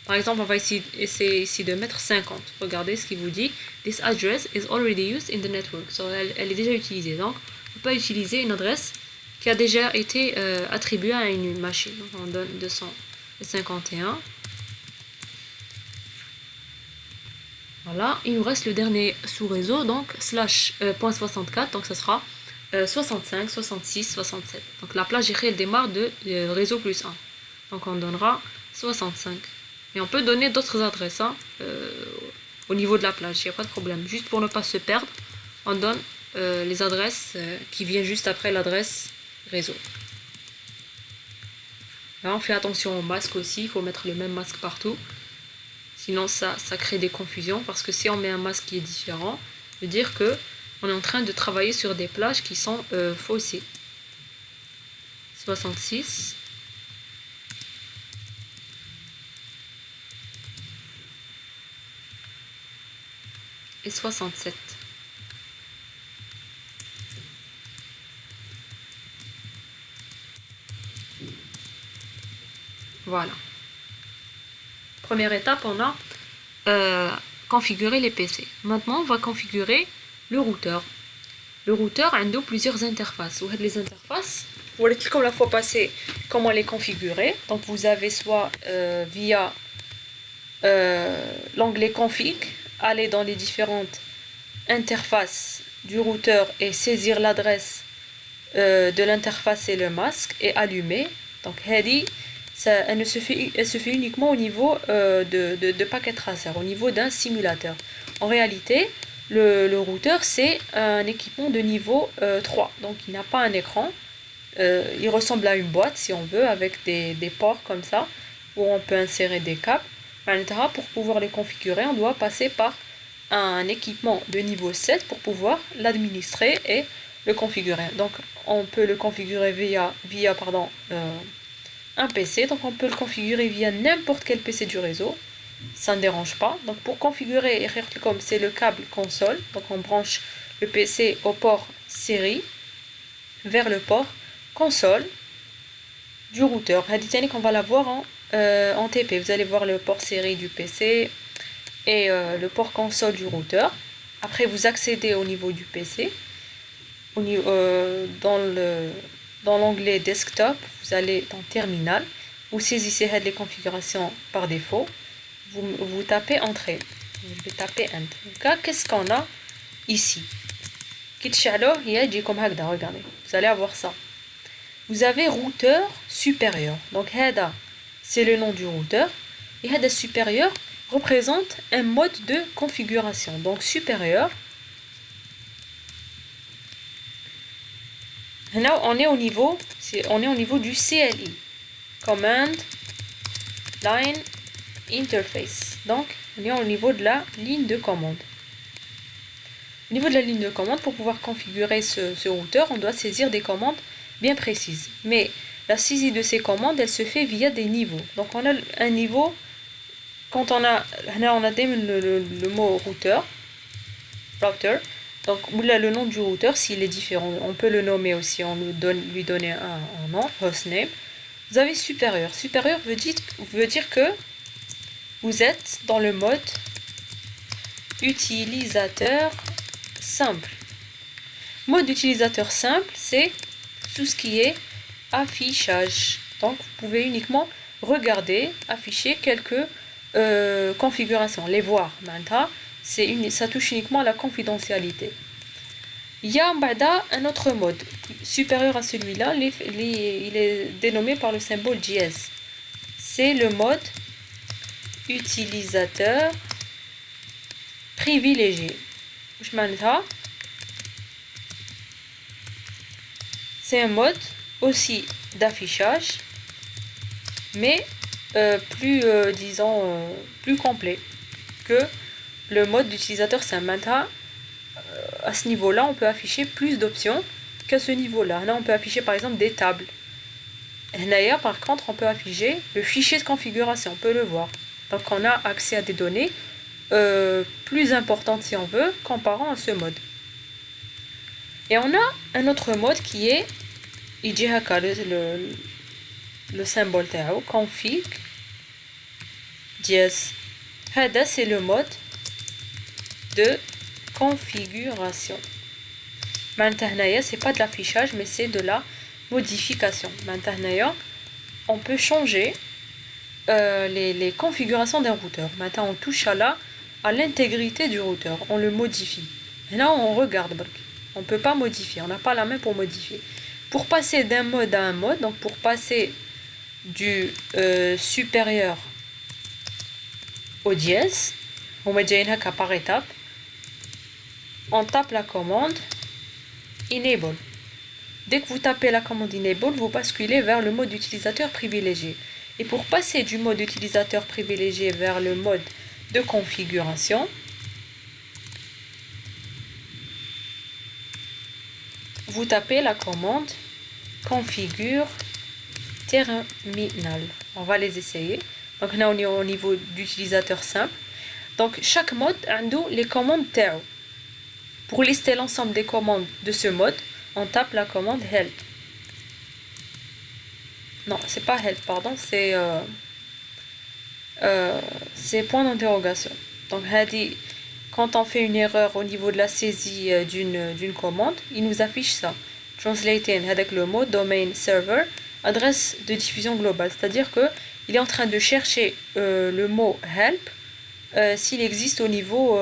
A: Par exemple, on va essayer ici de mettre 50. Regardez ce qu'il vous dit. this address is already used in the network. So, elle est déjà utilisée. Donc, on ne peut pas utiliser une adresse qui a déjà été attribuée à une machine. Donc, on donne 251. Voilà, il nous reste le dernier sous-réseau, donc /.64, donc ça sera 65, 66, 67. Donc la plage elle démarre de réseau plus 1. Donc on donnera 65. Et on peut donner d'autres adresses au niveau de la plage, il n'y a pas de problème. Juste pour ne pas se perdre, on donne les adresses qui viennent juste après l'adresse réseau. Là, on fait attention au masque aussi, il faut mettre le même masque partout. Sinon, ça crée des confusions parce que si on met un masque qui est différent, ça veut dire que on est en train de travailler sur des plages qui sont faussées. 66. Et 67. Voilà. Première étape, on a configuré les PC. Maintenant, on va configurer le routeur. Le routeur a plusieurs interfaces. Vous avez les interfaces. Voilà, comme la fois passée, comment les configurer. Donc, vous avez soit via l'onglet config, aller dans les différentes interfaces du routeur et saisir l'adresse de l'interface et le masque et allumer. Donc, Hadi. Elle se fait uniquement au niveau de packet tracer, au niveau d'un simulateur. En réalité, le routeur, c'est un équipement de niveau 3. Donc, il n'a pas un écran. Il ressemble à une boîte, si on veut, avec des ports comme ça, où on peut insérer des câbles. Pour pouvoir les configurer, on doit passer par un équipement de niveau 7 pour pouvoir l'administrer et le configurer. Donc, on peut le configurer via un PC, donc on peut le configurer via n'importe quel PC du réseau, ça ne dérange pas. Donc pour configurer, comme c'est le câble console, donc on branche le PC au port série vers le port console du routeur. On va l'avoir en TP. Vous allez voir le port série du PC et le port console du routeur. Après vous accédez au niveau du PC, dans l'onglet desktop, vous allez dans terminal, vous saisissez les configurations par défaut, vous tapez entrée, vous tapez enter. Qu'est-ce qu'on a ici? Regardez, vous allez avoir ça. Vous avez routeur supérieur. Donc Hada, c'est le nom du routeur, et Hada supérieur représente un mode de configuration. Donc supérieur. Là, on est au niveau du CLI, Command Line Interface. Donc, on est au niveau de la ligne de commande. Au niveau de la ligne de commande, pour pouvoir configurer ce routeur, on doit saisir des commandes bien précises. Mais la saisie de ces commandes, elle se fait via des niveaux. Donc, on a un niveau, quand on a le mot routeur. Donc, là, le nom du routeur, s'il est différent, on peut le nommer aussi, lui donner un nom, hostname. Vous avez supérieur. Supérieur veut dire que vous êtes dans le mode utilisateur simple. Mode utilisateur simple, c'est tout ce qui est affichage. Donc, vous pouvez uniquement regarder, afficher quelques configurations, les voir. Maintenant, ça touche uniquement à la confidentialité. Il y a un autre mode supérieur à celui-là, il est dénommé par le symbole JS. C'est le mode utilisateur privilégié. C'est un mode aussi d'affichage, mais plus complet que le mode d'utilisateur simple. À ce niveau-là, on peut afficher plus d'options qu'à ce niveau-là. Là, on peut afficher par exemple des tables. D'ailleurs, par contre, on peut afficher le fichier de configuration, on peut le voir. Donc, on a accès à des données plus importantes si on veut, comparant à ce mode. Et on a un autre mode qui est le symbole TAO, config dièse. Hada, c'est le mode de configuration. Maintenant, c'est pas de l'affichage, mais c'est de la modification. Maintenant, on peut changer les configurations d'un routeur. Maintenant, on touche à l'intégrité du routeur. On le modifie. Maintenant, on regarde. On ne peut pas modifier. On n'a pas la main pour modifier. Pour passer d'un mode à un mode, donc pour passer du supérieur au dièse, on met déjà par étape. On tape la commande Enable. Dès que vous tapez la commande Enable, vous basculez vers le mode utilisateur privilégié. Et pour passer du mode utilisateur privilégié vers le mode de configuration, vous tapez la commande configure terminal. On va les essayer. Donc là, on est au niveau d'utilisateur simple. Donc chaque mode a les commandes TAO. Pour lister l'ensemble des commandes de ce mode, on tape la commande help. Non, c'est pas help, pardon, c'est point d'interrogation. Donc quand on fait une erreur au niveau de la saisie d'une commande, il nous affiche ça. Translating avec le mot domain server, adresse de diffusion globale, c'est-à-dire que il est en train de chercher le mot help s'il existe au niveau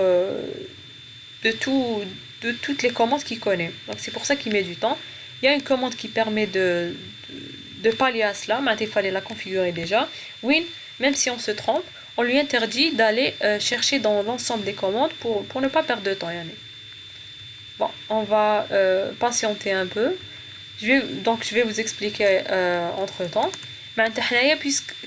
A: de toutes les commandes qu'il connaît. Donc c'est pour ça qu'il met du temps. Il y a une commande qui permet de pallier à cela, mais il fallait la configurer déjà. Win, même si on se trompe, on lui interdit d'aller chercher dans l'ensemble des commandes pour ne pas perdre de temps. Bon, on va patienter un peu. Je vais vous expliquer entre temps. Maintenant,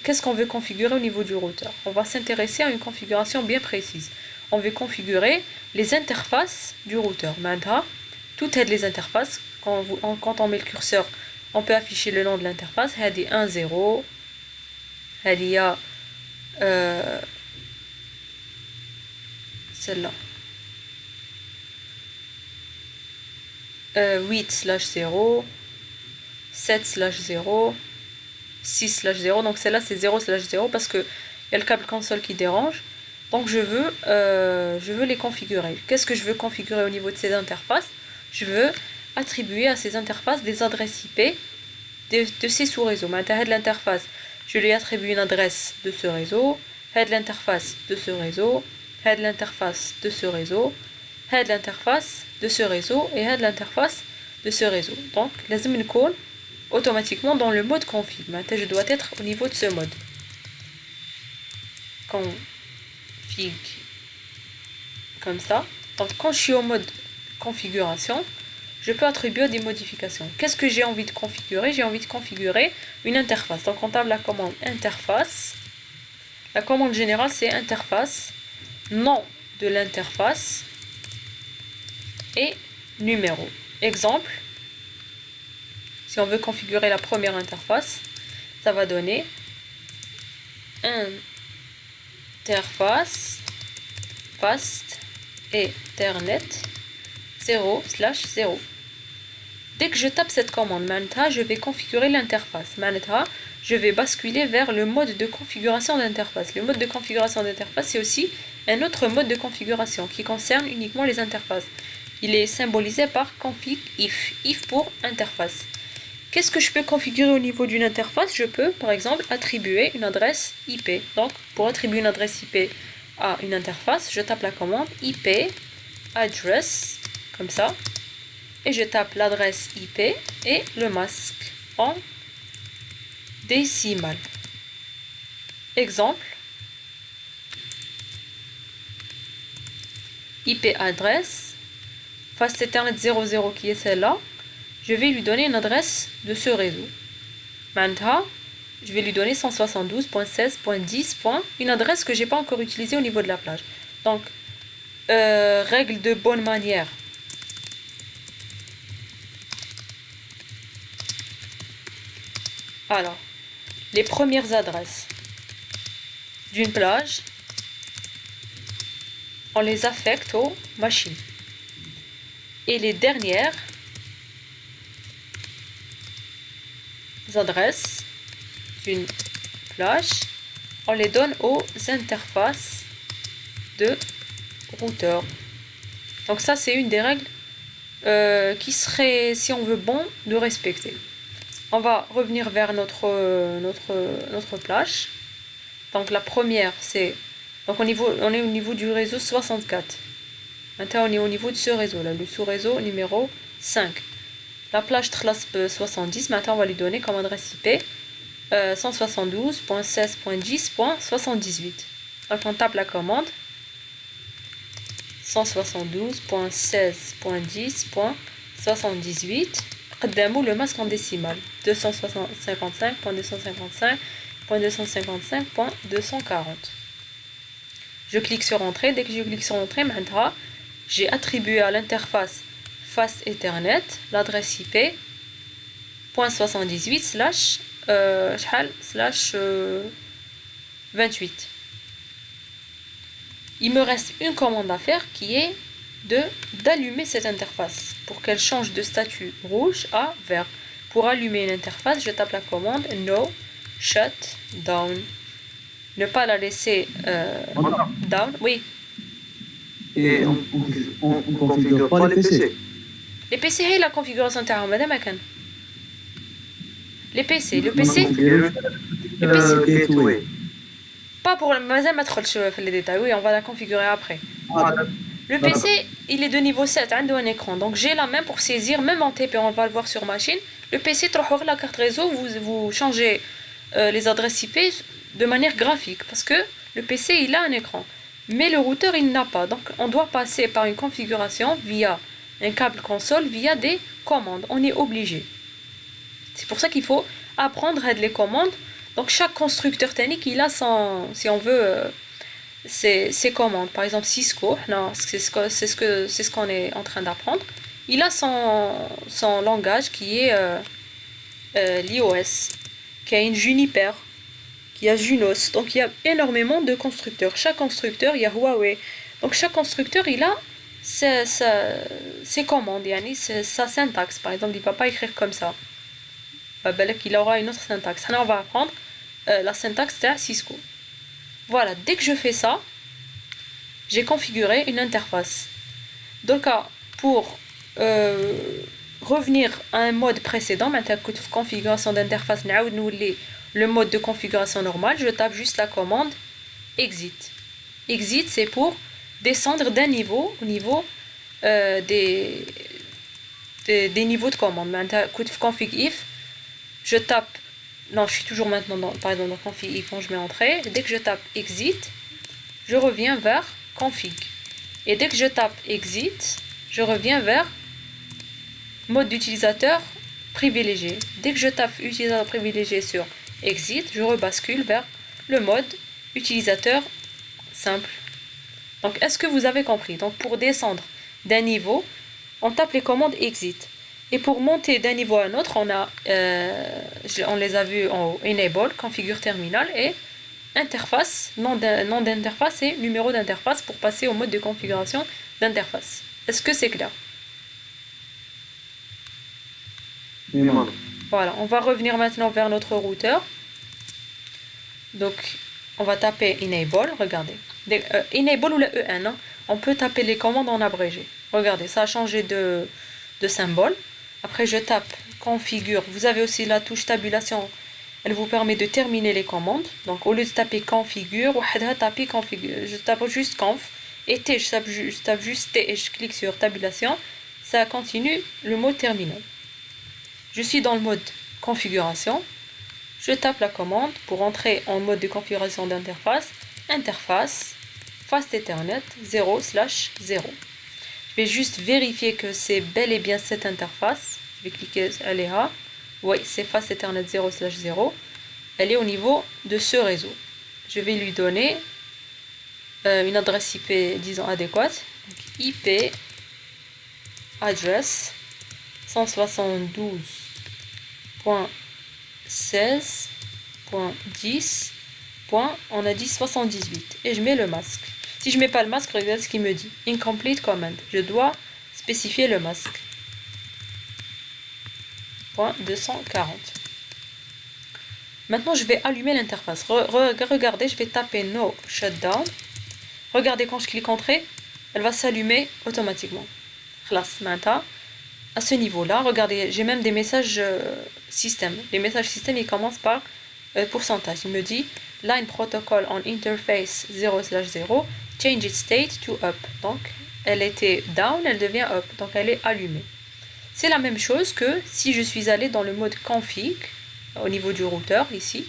A: qu'est-ce qu'on veut configurer au niveau du routeur? On va s'intéresser à une configuration bien précise. On veut configurer les interfaces du routeur. Maintenant, toutes les interfaces, quand on met le curseur, on peut afficher le nom de l'interface. Il y a 1, 0. Il y a celle-là. 8/0, 7/0, 6/0. Donc celle-là c'est 0/0 parce que il y a le câble console qui dérange. Donc je veux les configurer. Qu'est-ce que je veux configurer au niveau de ces interfaces? Je veux attribuer à ces interfaces des adresses IP de ces sous-réseaux. Maintenant, de l'interface, je lui attribue une adresse de ce réseau, de l'interface de ce réseau, de l'interface de ce réseau, de l'interface de ce réseau et de l'interface de ce réseau. Donc, لازم نكون automatiquement dans le mode config. Maintenant, je dois être au niveau de ce mode. Config. Comme ça. Donc, quand je suis au mode configuration, je peux attribuer des modifications. Qu'est-ce que j'ai envie de configurer? J'ai envie de configurer une interface. Donc, on tape la commande interface. La commande générale, c'est interface, nom de l'interface et numéro. Exemple, si on veut configurer la première interface, ça va donner interface fast Ethernet 0/0. Dès que je tape cette commande, maintenant, je vais configurer l'interface. Maintenant, je vais basculer vers le mode de configuration d'interface. Le mode de configuration d'interface, c'est aussi un autre mode de configuration qui concerne uniquement les interfaces. Il est symbolisé par config if. If pour interface. Qu'est-ce que je peux configurer au niveau d'une interface? Je peux, par exemple, attribuer une adresse IP. Donc, pour attribuer une adresse IP à une interface, je tape la commande IP address, comme ça. Et je tape l'adresse IP et le masque en décimal. Exemple, IP adresse, fast Ethernet 00 qui est celle-là, je vais lui donner une adresse de ce réseau. Maintenant, je vais lui donner 172.16.10. Une adresse que j'ai pas encore utilisée au niveau de la plage. Donc, règle de bonne manière. Alors, les premières adresses d'une plage, on les affecte aux machines. Et les dernières adresses d'une plage, on les donne aux interfaces de routeur. Donc ça, c'est une des règles qui serait, si on veut bon, de respecter. On va revenir vers notre plage. Donc la première, c'est... Donc on est au niveau du réseau 64. Maintenant, on est au niveau de ce réseau-là, le sous-réseau numéro 5. La plage TRLASP 70, maintenant on va lui donner comme adresse IP 172.16.10.78. Donc on tape la commande 172.16.10.78. قدامه le masque en décimal 255.255.255.240. Je clique sur entrée. Dès que je clique sur entrée, maintenant j'ai attribué à l'interface face Ethernet l'adresse IP .78 ///28. Il me reste une commande à faire qui est d'allumer cette interface pour qu'elle change de statut rouge à vert. Pour allumer une interface, je tape la commande no shut down. Ne pas la laisser down. Oui.
B: Et on configure pas les PC.
A: Les PC, هي la configuration تاعهم هذا ما كان. Les PC, le PC.
B: Gateway.
A: Pas pour مازال ما دخلتش في les détails. Oui, on va la configurer après. Le PC, il est de niveau 7, عنده un écran. Donc j'ai la main pour saisir, même en TP, on va le voir sur machine. Le PC, تروحوا la carte réseau, vous changez les adresses IP de manière graphique. Parce que le PC, il a un écran. Mais le routeur, il n'a pas. Donc on doit passer par une configuration via un câble console, via des commandes. On est obligé. C'est pour ça qu'il faut apprendre à les commandes. Donc chaque constructeur technique, il a son, si on veut... ses commandes. Par exemple, Cisco, c'est ce qu'on est en train d'apprendre. Il a son langage qui est l'iOS, qui a une Juniper, qui a Junos. Donc il y a énormément de constructeurs. Chaque constructeur, il y a Huawei. Donc chaque constructeur, il a ses commandes, sa syntaxe. Par exemple, il ne va pas écrire comme ça. Il aura une autre syntaxe. Là, on va apprendre la syntaxe de Cisco. Voilà, dès que je fais ça, j'ai configuré une interface. Donc, pour revenir à un mode précédent, maintenant configuration d'interface, le mode de configuration normal, je tape juste la commande exit. Exit, c'est pour descendre d'un niveau au niveau des niveaux de commande. Maintenant, config if, je tape. Non, je suis toujours maintenant par exemple dans config if, quand je mets entrée. Dès que je tape exit, je reviens vers config. Et dès que je tape exit, je reviens vers mode d'utilisateur privilégié. Dès que je tape utilisateur privilégié sur exit, je rebascule vers le mode utilisateur simple. Donc, est-ce que vous avez compris? Donc, pour descendre d'un niveau, on tape les commandes exit. Et pour monter d'un niveau à un autre, on les a vus en haut. Enable, configure terminal et interface, nom d'interface et numéro d'interface pour passer au mode de configuration d'interface. Est-ce que c'est clair? Voilà, on va revenir maintenant vers notre routeur. Donc, on va taper enable, regardez. Enable ou la EN, hein, on peut taper les commandes en abrégé. Regardez, ça a changé de symbole. Après, je tape configure. Vous avez aussi la touche tabulation. Elle vous permet de terminer les commandes. Donc, au lieu de taper configure, je tape juste conf. Et T, je tape juste T et je clique sur tabulation. Ça continue le mot terminal. Je suis dans le mode configuration. Je tape la commande pour entrer en mode de configuration d'interface. Interface, fast Ethernet 0/0. Je vais juste vérifier que c'est bel et bien cette interface. Je vais cliquer, elle est là. Oui, c'est fast Ethernet 0/0. Elle est au niveau de ce réseau. Je vais lui donner une adresse IP, disons, adéquate. Donc, IP address 172.16.10. On a dit 78 et je mets le masque. Si je mets pas le masque, regardez ce qu'il me dit. Incomplete command. Je dois spécifier le masque. Point 240. Maintenant, je vais allumer l'interface. Regardez, je vais taper no shutdown. Regardez quand je clique entrée. elle va s'allumer automatiquement. Classe, maintenant, à ce niveau-là, regardez, j'ai même des messages système. Les messages système, ils commencent par pourcentage. Il me dit line protocol on interface 0/0, change its state to up. Donc, elle était down, elle devient up. Donc, elle est allumée. C'est la même chose que si je suis allé dans le mode config au niveau du routeur ici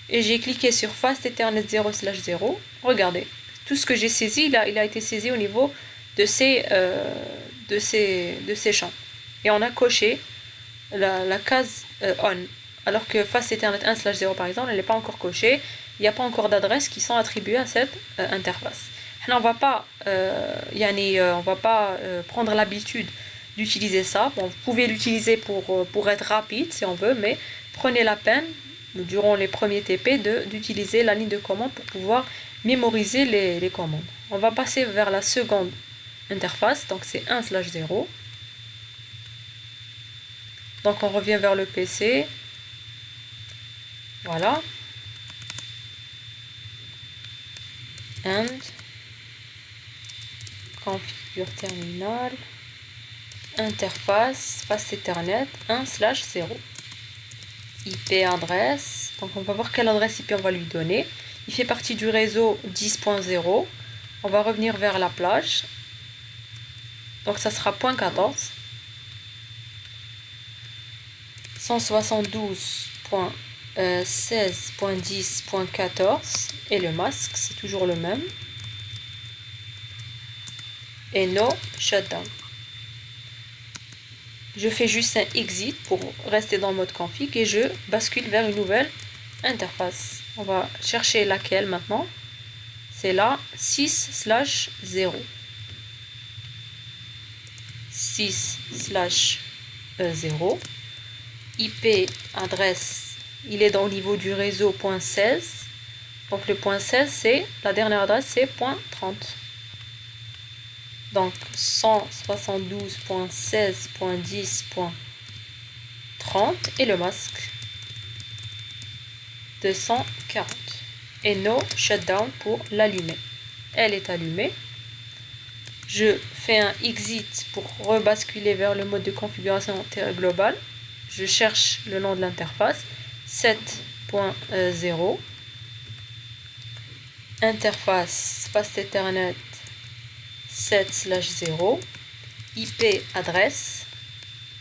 A: et j'ai cliqué sur Fast Ethernet 0/0. Regardez, tout ce que j'ai saisi, il a été saisi au niveau de ces champs. Et on a coché la case on. Alors que Fast Ethernet 1/0 par exemple, elle n'est pas encore cochée. Il n'y a pas encore d'adresses qui sont attribuées à cette interface. On va pas prendre l'habitude d'utiliser ça. Bon, vous pouvez l'utiliser pour être rapide si on veut, mais prenez la peine durant les premiers TP d'utiliser la ligne de commande pour pouvoir mémoriser les commandes. On va passer vers la seconde interface, donc c'est 1/0. Donc on revient vers le PC. Voilà. And configure terminal. Interface Fast Ethernet 1/0. IP adresse. Donc on va voir quelle adresse IP on va lui donner. Il fait partie du réseau 10.0. On va revenir vers la plage. Donc ça sera .14. 172.16.10.14 et le masque c'est toujours le même. Et no shutdown. Je fais juste un exit pour rester dans le mode config et je bascule vers une nouvelle interface. On va chercher laquelle maintenant. C'est la 6/0. 6/0. IP adresse, il est au niveau du réseau .16. Donc le .16 c'est, la dernière adresse c'est .30. Donc 172.16.10.30 et le masque 240. Et no shutdown pour l'allumer. Elle est allumée. Je fais un exit pour rebasculer vers le mode de configuration globale. Je cherche le nom de l'interface 7.0. Interface Fast Ethernet 7/0. IP adresse.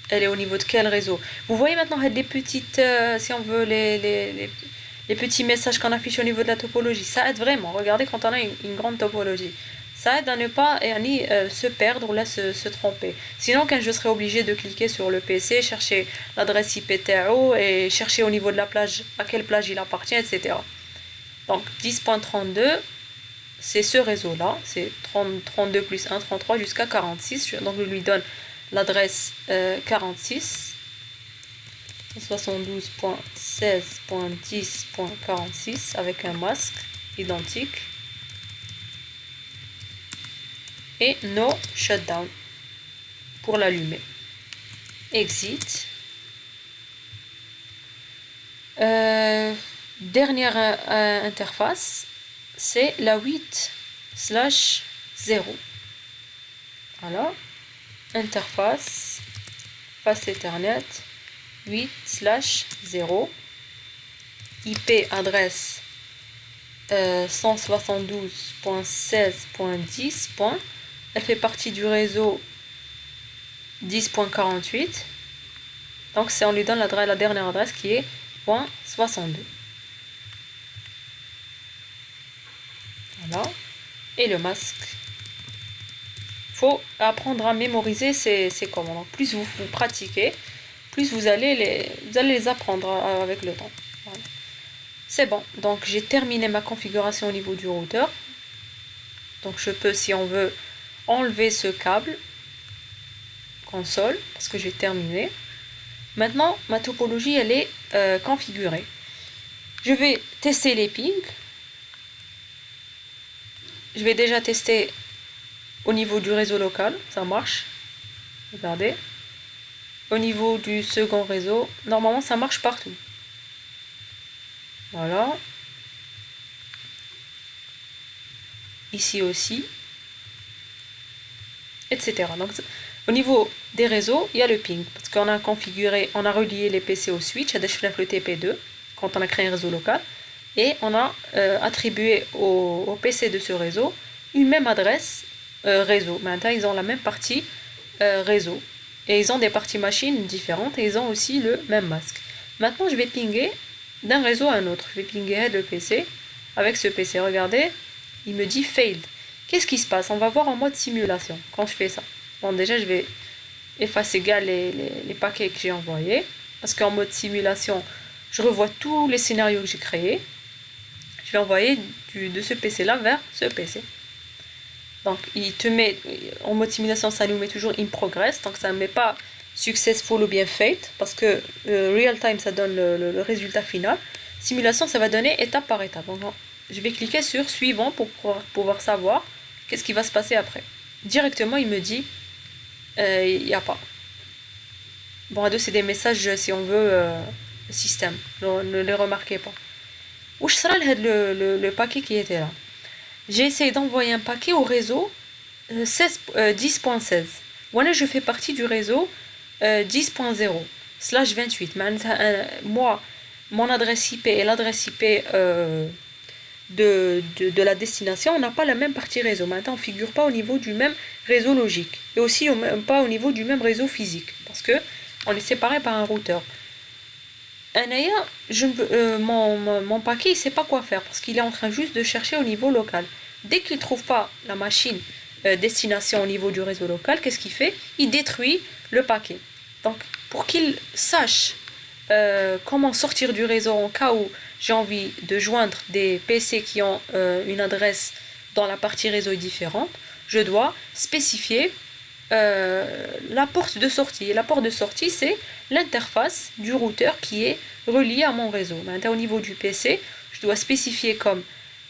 A: Elle est au niveau de quel réseau? Vous voyez maintenant les petites, si on veut, les petits messages qu'on affiche au niveau de la topologie. Ça aide vraiment. Regardez quand on a une grande topologie. Ça aide à ne pas se perdre ou là se tromper. Sinon, quand je serais obligé de cliquer sur le PC, chercher l'adresse IP TAO et chercher au niveau de la plage à quelle plage il appartient, etc. Donc 10.32, c'est ce réseau-là. C'est 32 plus 1, 33 jusqu'à 46. Donc je lui donne l'adresse 46. 72.16.10.46 avec un masque identique. Et no shutdown pour l'allumer. Exit. Dernière interface, c'est la 8/0. Voilà. Interface Fast Ethernet 8/0. IP adresse 172.16.10. Elle fait partie du réseau 10.48. Donc on lui donne la dernière adresse qui est .62. Voilà. Et le masque. Il faut apprendre à mémoriser ces commandes. Plus vous pratiquez, plus vous allez les apprendre avec le temps. Voilà. C'est bon. Donc j'ai terminé ma configuration au niveau du routeur. Donc je peux, si on veut, enlever ce câble console parce que j'ai terminé. Maintenant, ma topologie elle est configurée. Je vais tester les pings. Je vais déjà tester au niveau du réseau local, ça marche. Regardez. Au niveau du second réseau, normalement ça marche partout. Voilà. Ici aussi. etc. Donc, au niveau des réseaux, il y a le ping, parce qu'on a configuré, on a relié les PC au switch, à le TP2, quand on a créé un réseau local, et on a attribué au PC de ce réseau une même adresse réseau. Maintenant, ils ont la même partie réseau, et ils ont des parties machines différentes, et ils ont aussi le même masque. Maintenant, je vais pinguer d'un réseau à un autre. Je vais pinguer le PC avec ce PC. Regardez, il me dit failed. Qu'est-ce qui se passe? On va voir en mode simulation quand je fais ça. Bon, déjà, je vais effacer les paquets que j'ai envoyés. Parce qu'en mode simulation, je revois tous les scénarios que j'ai créés. Je vais envoyer de ce PC-là vers ce PC. Donc, il te met, en mode simulation, ça nous met toujours in progress. Donc, ça ne met pas successful ou bien failed. Parce que real time, ça donne le résultat final. Simulation, ça va donner étape par étape. Donc, je vais cliquer sur suivant pour pouvoir savoir qu'est-ce qui va se passer après. Directement, il me dit il n'y a pas. Bon, c'est des messages, si on veut, système. Ne les remarquez pas. Où sera le paquet qui était là? J'ai essayé d'envoyer un paquet au réseau 10.16. Voilà, je fais partie du réseau 10.0/28. Moi, mon adresse IP et l'adresse IP de la destination, on n'a pas la même partie réseau. Maintenant, on ne figure pas au niveau du même réseau logique. Et aussi pas au niveau du même réseau physique. Parce que on est séparé par un routeur. Mon paquet, il ne sait pas quoi faire. Parce qu'il est en train juste de chercher au niveau local. Dès qu'il ne trouve pas la machine destination au niveau du réseau local, qu'est-ce qu'il fait? Il détruit le paquet. Donc, pour qu'il sache comment sortir du réseau en cas où j'ai envie de joindre des PC qui ont une adresse dans la partie réseau différente, je dois spécifier la porte de sortie. Et la porte de sortie, c'est l'interface du routeur qui est relié à mon réseau. Maintenant, au niveau du PC, je dois spécifier comme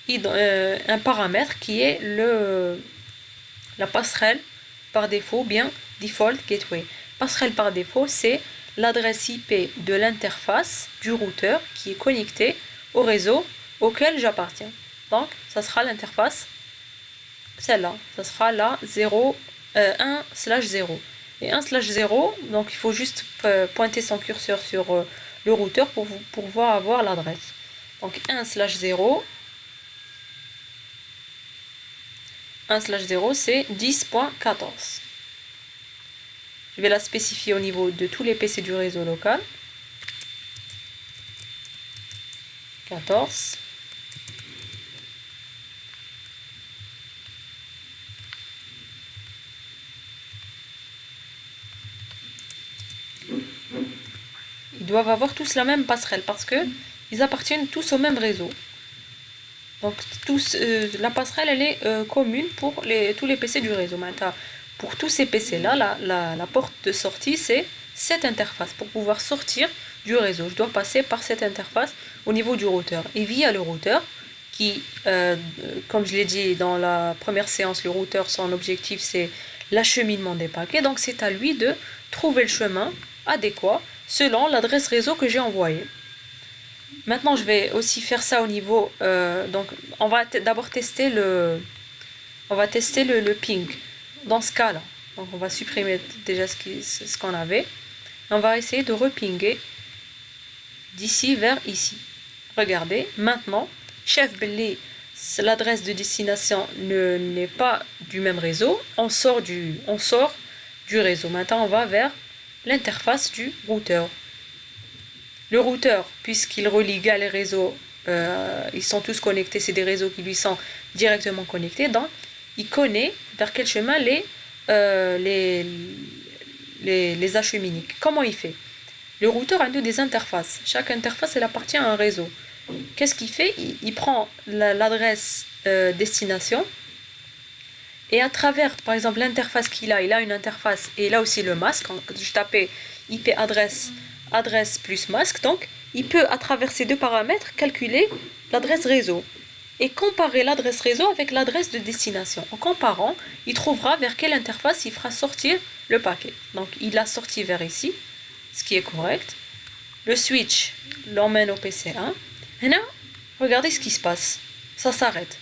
A: un paramètre qui est la passerelle par défaut, bien default gateway. Passerelle par défaut, c'est l'adresse IP de l'interface du routeur qui est connecté au réseau auquel j'appartiens. Donc, ça sera l'interface, celle-là. Ça sera la 1/0. Et 1/0, donc il faut juste pointer son curseur sur le routeur pour pouvoir avoir l'adresse. Donc 1/0. 1/0, c'est 10.14. Je vais la spécifier au niveau de tous les PC du réseau local. 14. Ils doivent avoir tous la même passerelle parce que ils appartiennent tous au même réseau. Donc la passerelle elle est commune pour tous les PC du réseau. Maintenant, pour tous ces PC là, la porte de sortie c'est cette interface. Pour pouvoir sortir du réseau, je dois passer par cette interface au niveau du routeur. Et via le routeur, qui, comme je l'ai dit dans la première séance, le routeur, son objectif c'est l'acheminement des paquets. Donc c'est à lui de trouver le chemin adéquat selon l'adresse réseau que j'ai envoyée. Maintenant, je vais aussi faire ça au niveau... donc, on va d'abord tester le ping. Dans ce cas-là, donc on va supprimer déjà ce qu'on avait. On va essayer de repinguer d'ici vers ici. Regardez, maintenant, chef Belly, l'adresse de destination n'est pas du même réseau. On sort du réseau. Maintenant, on va vers l'interface du routeur. Le routeur, puisqu'il relie les réseaux, ils sont tous connectés, c'est des réseaux qui lui sont directement connectés, donc il connaît vers quel chemin les acheminer. Comment il fait? Le routeur a des interfaces. Chaque interface, elle appartient à un réseau. Qu'est-ce qu'il fait? Il prend l'adresse destination et à travers, par exemple, l'interface il a une interface et il a aussi le masque. Quand je tapais IP adresse plus masque, donc il peut à travers ces deux paramètres calculer l'adresse réseau et comparer l'adresse réseau avec l'adresse de destination. En comparant, il trouvera vers quelle interface il fera sortir le paquet. Donc il a sorti vers ici, ce qui est correct. Le switch l'emmène au PC1. Et là, regardez ce qui se passe. Ça s'arrête.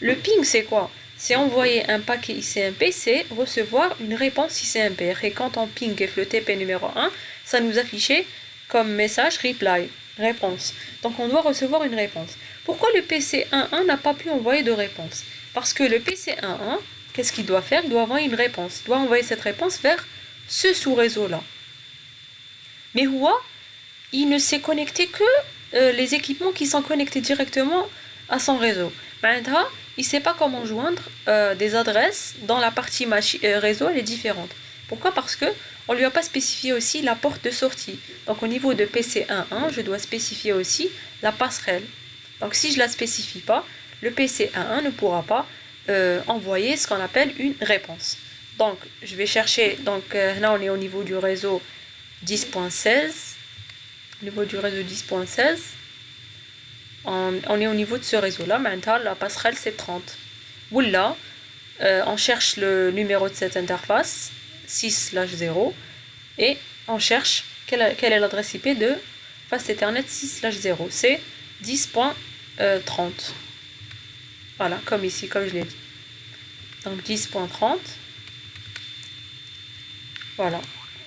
A: Le ping, c'est quoi? c'est envoyer un paquet ICMP, c'est recevoir une réponse ICMP. Et quand on ping le TP numéro 1, ça nous affichait comme message reply, réponse. Donc on doit recevoir une réponse. Pourquoi le PC11 n'a pas pu envoyer de réponse? Parce que le PC11, qu'est-ce qu'il doit faire? Il doit envoyer une réponse. Il doit envoyer cette réponse vers ce sous-réseau-là. Mais Huawei, il ne s'est connecté que les équipements qui sont connectés directement à son réseau. Maintenant, il ne sait pas comment joindre des adresses dans la partie réseau, elle est différente. Pourquoi? Parce que on lui a pas spécifié aussi la porte de sortie. Donc au niveau de PC11, je dois spécifier aussi la passerelle. Donc si je la spécifie pas, le PC11 ne pourra pas envoyer ce qu'on appelle une réponse. Donc je vais chercher, donc là on est au niveau du réseau 10.16. Au niveau du réseau 10.16, on est au niveau de ce réseau-là. Maintenant, la passerelle, c'est 30. Ou là, on cherche le numéro de cette interface, 6/0, et on cherche quelle est l'adresse IP de Fast Ethernet 6/0. C'est 10.30. Voilà, comme ici, comme je l'ai dit. Donc 10.30. Voilà,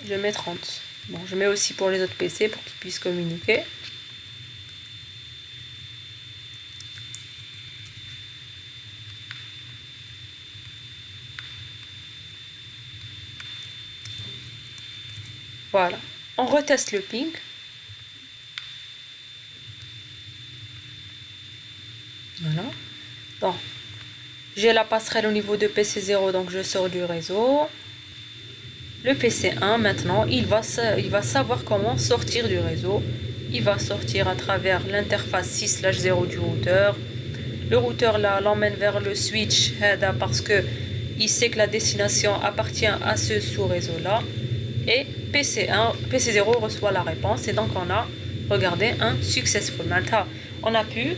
A: je mets 30. Bon, je mets aussi pour les autres PC pour qu'ils puissent communiquer. Voilà. On reteste le ping. Voilà. Donc, j'ai la passerelle au niveau de PC0, donc je sors du réseau. Le PC1, maintenant, il va savoir comment sortir du réseau. Il va sortir à travers l'interface 6/0 du routeur. Le routeur là l'emmène vers le switch parce que il sait que la destination appartient à ce sous-réseau là. Et PC0 reçoit la réponse. Et donc on a regardé un successful. Maintenant, on a pu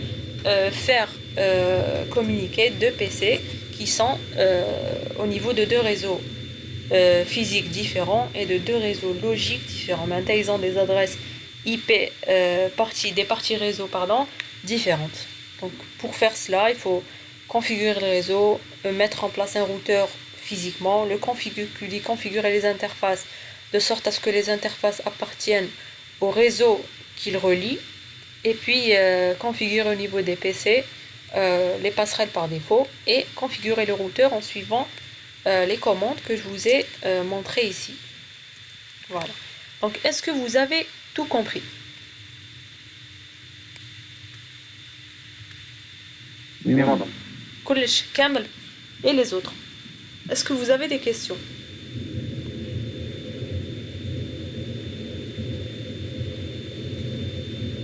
A: faire communiquer deux PC qui sont au niveau de deux réseaux physiques différents et de deux réseaux logiques différents. Maintenant, ils ont des adresses IP des parties réseau différentes. Donc pour faire cela, il faut configurer le réseau, mettre en place un routeur physiquement, configurer les interfaces de sorte à ce que les interfaces appartiennent au réseau qu'il relie, et puis configurer au niveau des PC les passerelles par défaut et configurer le routeur en suivant les commandes que je vous ai montrées ici. Voilà. Donc est-ce que vous avez tout compris?
B: Oui, madame.
A: Kulish, Kamel et les autres. Est-ce que vous avez des questions?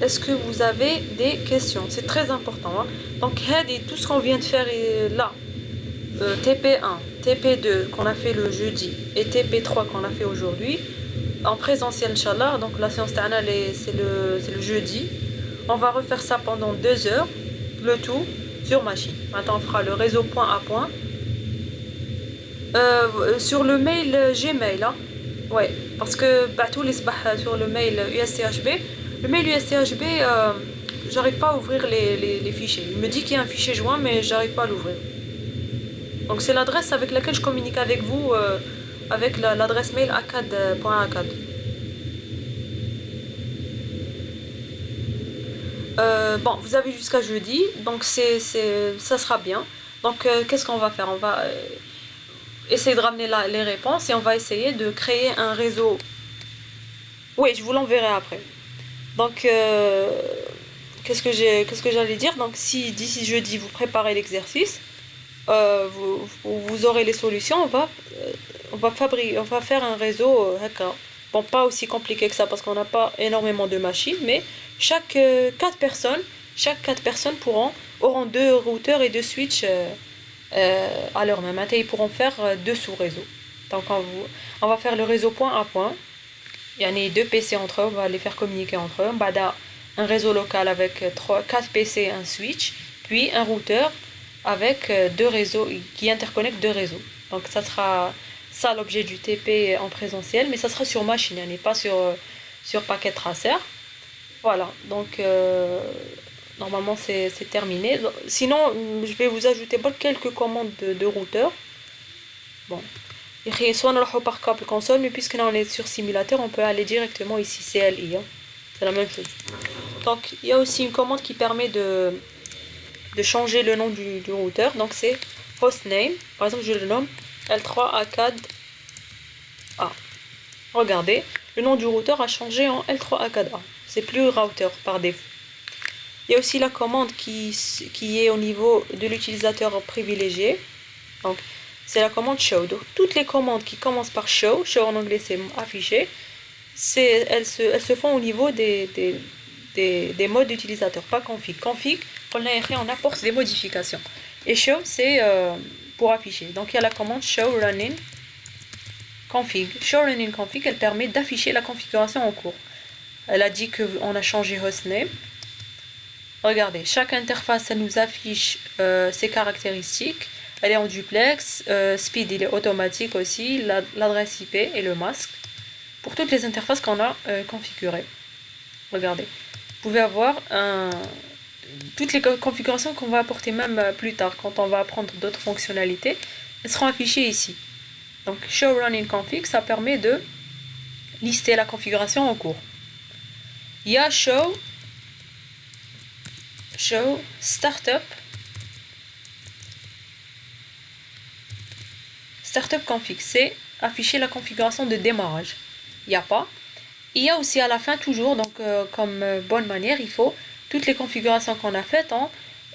A: Est-ce que vous avez des questions? C'est très important. Hein? Donc, tout ce qu'on vient de faire là, TP1, TP2 qu'on a fait le jeudi et TP3 qu'on a fait aujourd'hui, en présentiel, Inch'Allah. Donc, la séance d'Anna, c'est le jeudi. On va refaire ça pendant 2 heures, le tout sur machine. Maintenant, on fera le réseau point à point. Sur le mail Gmail, hein? Ouais, parce que tous les sur le mail USCHB. Le mail USCHB, j'arrive pas à ouvrir les fichiers. Il me dit qu'il y a un fichier joint, mais j'arrive pas à l'ouvrir. Donc c'est l'adresse avec laquelle je communique avec vous, avec l'adresse mail acad.acad. Bon, vous avez jusqu'à jeudi, donc ça sera bien. Donc qu'est-ce qu'on va faire? On va essayer de ramener les réponses et on va essayer de créer un réseau. Oui, je vous l'enverrai après. Donc, qu'est-ce que j'allais dire? Donc, si d'ici jeudi vous préparez l'exercice, vous aurez les solutions. On va faire un réseau. Bon, pas aussi compliqué que ça parce qu'on n'a pas énormément de machines, mais chaque 4 personnes auront 2 routeurs et 2 switches à leur main. Maintenant, ils pourront faire 2 sous-réseaux. Donc, on va faire le réseau point à point. Il y en a 2 PC entre eux, on va les faire communiquer entre eux. Un réseau local avec 4 PC, un switch, puis un routeur avec 2 réseaux qui interconnectent 2 réseaux. Donc ça sera ça l'objet du TP en présentiel, mais ça sera sur machine, n'est pas sur paquet tracer. Voilà, donc Normalement, c'est terminé. Sinon, je vais vous ajouter quelques commandes de routeur. Bon. Et soit on le par câble console, mais puisque là on est sur simulateur, on peut aller directement ici, CLI. Hein. C'est la même chose. Donc, il y a aussi une commande qui permet de changer le nom du routeur. Donc, c'est hostname. Par exemple, je le nomme L3ACAD-A. Regardez, le nom du routeur a changé en L3ACAD-A. C'est plus router par défaut. Il y a aussi la commande qui est au niveau de l'utilisateur privilégié. Donc, c'est la commande show. Donc, toutes les commandes qui commencent par show en anglais c'est affiché, elles se font au niveau des modes d'utilisateur, pas config. Config, on apporte des modifications. Et show, c'est pour afficher. Donc, il y a la commande show running config. Show running config, elle permet d'afficher la configuration en cours. Elle a dit qu'on a changé hostname. Regardez, chaque interface, elle nous affiche ses caractéristiques. Elle est en duplex, speed il est automatique aussi, l'adresse IP et le masque. Pour toutes les interfaces qu'on a configurées. Regardez, vous pouvez avoir toutes les configurations qu'on va apporter même plus tard, quand on va apprendre d'autres fonctionnalités, elles seront affichées ici. Donc, show running config, ça permet de lister la configuration en cours. Il y a show startup config, c'est afficher la configuration de démarrage. Il n'y a pas. Il y a aussi à la fin toujours, donc comme bonne manière, il faut toutes les configurations qu'on a faites,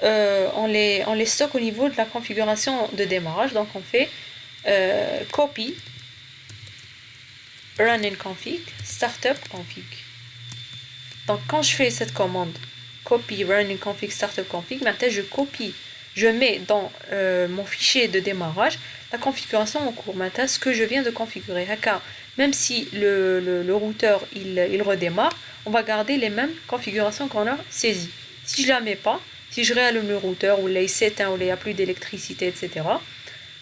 A: on les stocke au niveau de la configuration de démarrage. Donc on fait copy running config startup config. Donc quand je fais cette commande copy running config startup config, maintenant je mets dans mon fichier de démarrage la configuration en cours. Maintenant, ce que je viens de configurer. Même si le routeur il redémarre, on va garder les mêmes configurations qu'on a saisies. Si je ne la mets pas, si je réallume le routeur ou il s'éteint ou il n'y a plus d'électricité, etc.,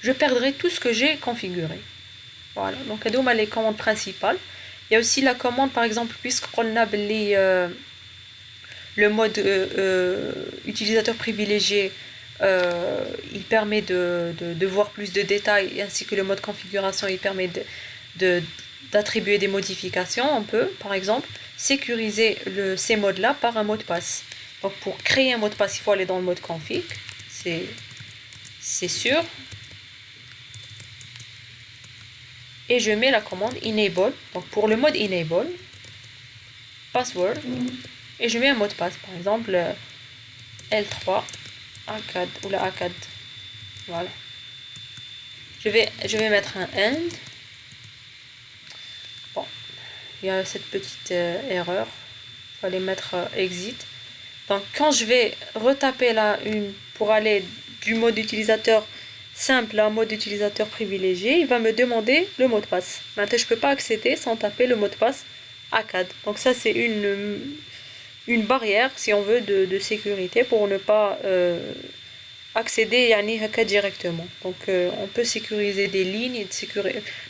A: je perdrai tout ce que j'ai configuré. Voilà, donc c'est les commandes principales. Il y a aussi la commande, par exemple, puisqu'on a le mode utilisateur privilégié, il permet de voir plus de détails, ainsi que le mode configuration, il permet d'attribuer des modifications. On peut, par exemple, sécuriser ces modes-là par un mot de passe. Donc pour créer un mot de passe, il faut aller dans le mode config, c'est sûr. Et je mets la commande enable, donc pour le mode enable, password, et je mets un mot de passe, par exemple L3 ACAD ou la ACAD. Voilà. Je vais mettre un end. Bon, il y a cette petite erreur. Il fallait mettre exit. Donc quand je vais retaper là pour aller du mode utilisateur simple à un mode utilisateur privilégié, il va me demander le mot de passe. Maintenant, je ne peux pas accéder sans taper le mot de passe ACAD. Donc ça, c'est une barrière, si on veut, de sécurité pour ne pas accéder à directement. Donc on peut sécuriser des lignes,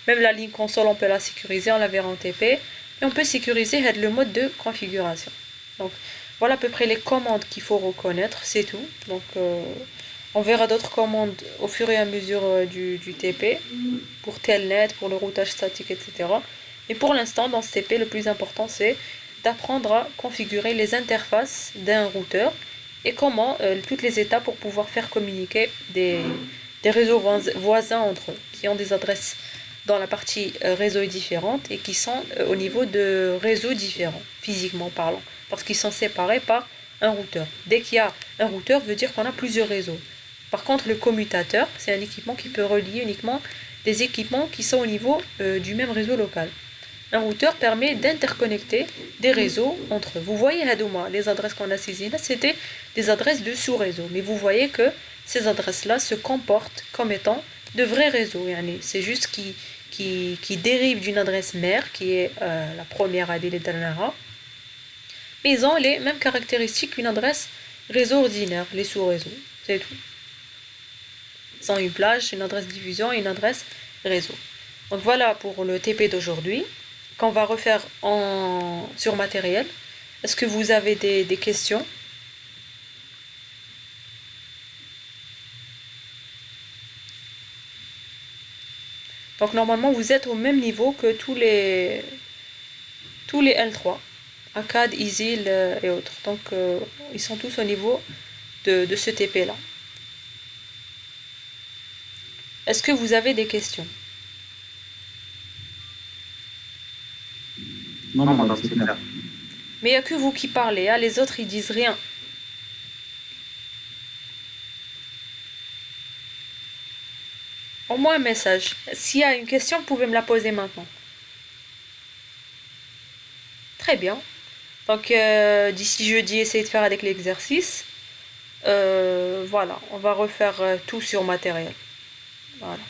A: même la ligne console, on peut la sécuriser, on la verra en TP, et on peut sécuriser le mode de configuration. Donc voilà à peu près les commandes qu'il faut reconnaître, c'est tout. Donc on verra d'autres commandes au fur et à mesure du TP, pour telnet, pour le routage statique, etc. Et pour l'instant, dans ce TP, le plus important, c'est d'apprendre à configurer les interfaces d'un routeur et comment, toutes les étapes pour pouvoir faire communiquer des réseaux voisins entre eux, qui ont des adresses dans la partie réseau différentes et qui sont au niveau de réseaux différents, physiquement parlant, parce qu'ils sont séparés par un routeur. Dès qu'il y a un routeur, veut dire qu'on a plusieurs réseaux. Par contre, le commutateur, c'est un équipement qui peut relier uniquement des équipements qui sont au niveau du même réseau local. Un routeur permet d'interconnecter des réseaux entre eux. Vous voyez, Hadouma, les adresses qu'on a saisies là, c'était des adresses de sous-réseau. Mais vous voyez que ces adresses-là se comportent comme étant de vrais réseaux. C'est juste qui dérive d'une adresse mère, qui est la première à les dernières. Mais ils ont les mêmes caractéristiques qu'une adresse réseau ordinaire, les sous-réseaux. C'est tout. Ils ont une plage, une adresse diffusion et une adresse réseau. Donc voilà pour le TP d'aujourd'hui, qu'on va refaire sur matériel. Est-ce que vous avez des questions? Donc normalement, vous êtes au même niveau que tous les L3. ACAD, ISIL et autres. Donc ils sont tous au niveau de ce TP-là. Est-ce que vous avez des questions?
B: Non, madame, c'est clair.
A: Mais il n'y a que vous qui parlez, hein, les autres ils disent rien. Au moins un message. S'il y a une question, vous pouvez me la poser maintenant. Très bien. Donc d'ici jeudi, essayez de faire avec l'exercice. Voilà, on va refaire tout sur matériel. Voilà.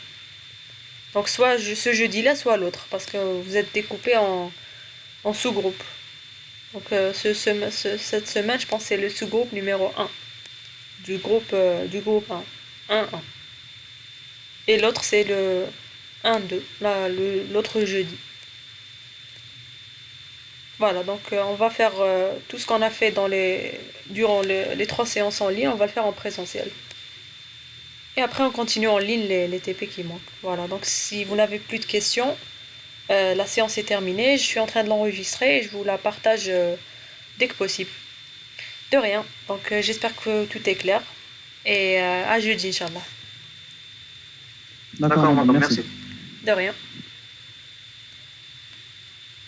A: Donc soit ce jeudi-là, soit l'autre, parce que vous êtes découpés en sous-groupes. Donc cette semaine, je pense que c'est le sous-groupe numéro 1 du groupe 1. 1-1. Et l'autre, c'est le 1-2, l'autre jeudi. Voilà, donc on va faire tout ce qu'on a fait durant les 3 séances en ligne, on va le faire en présentiel. Et après, on continue en ligne les TP qui manquent. Voilà, donc si vous n'avez plus de questions, la séance est terminée. Je suis en train de l'enregistrer et je vous la partage dès que possible. De rien. Donc j'espère que tout est clair. Et à jeudi, Inch'Allah.
B: D'accord, madame, merci.
A: De rien.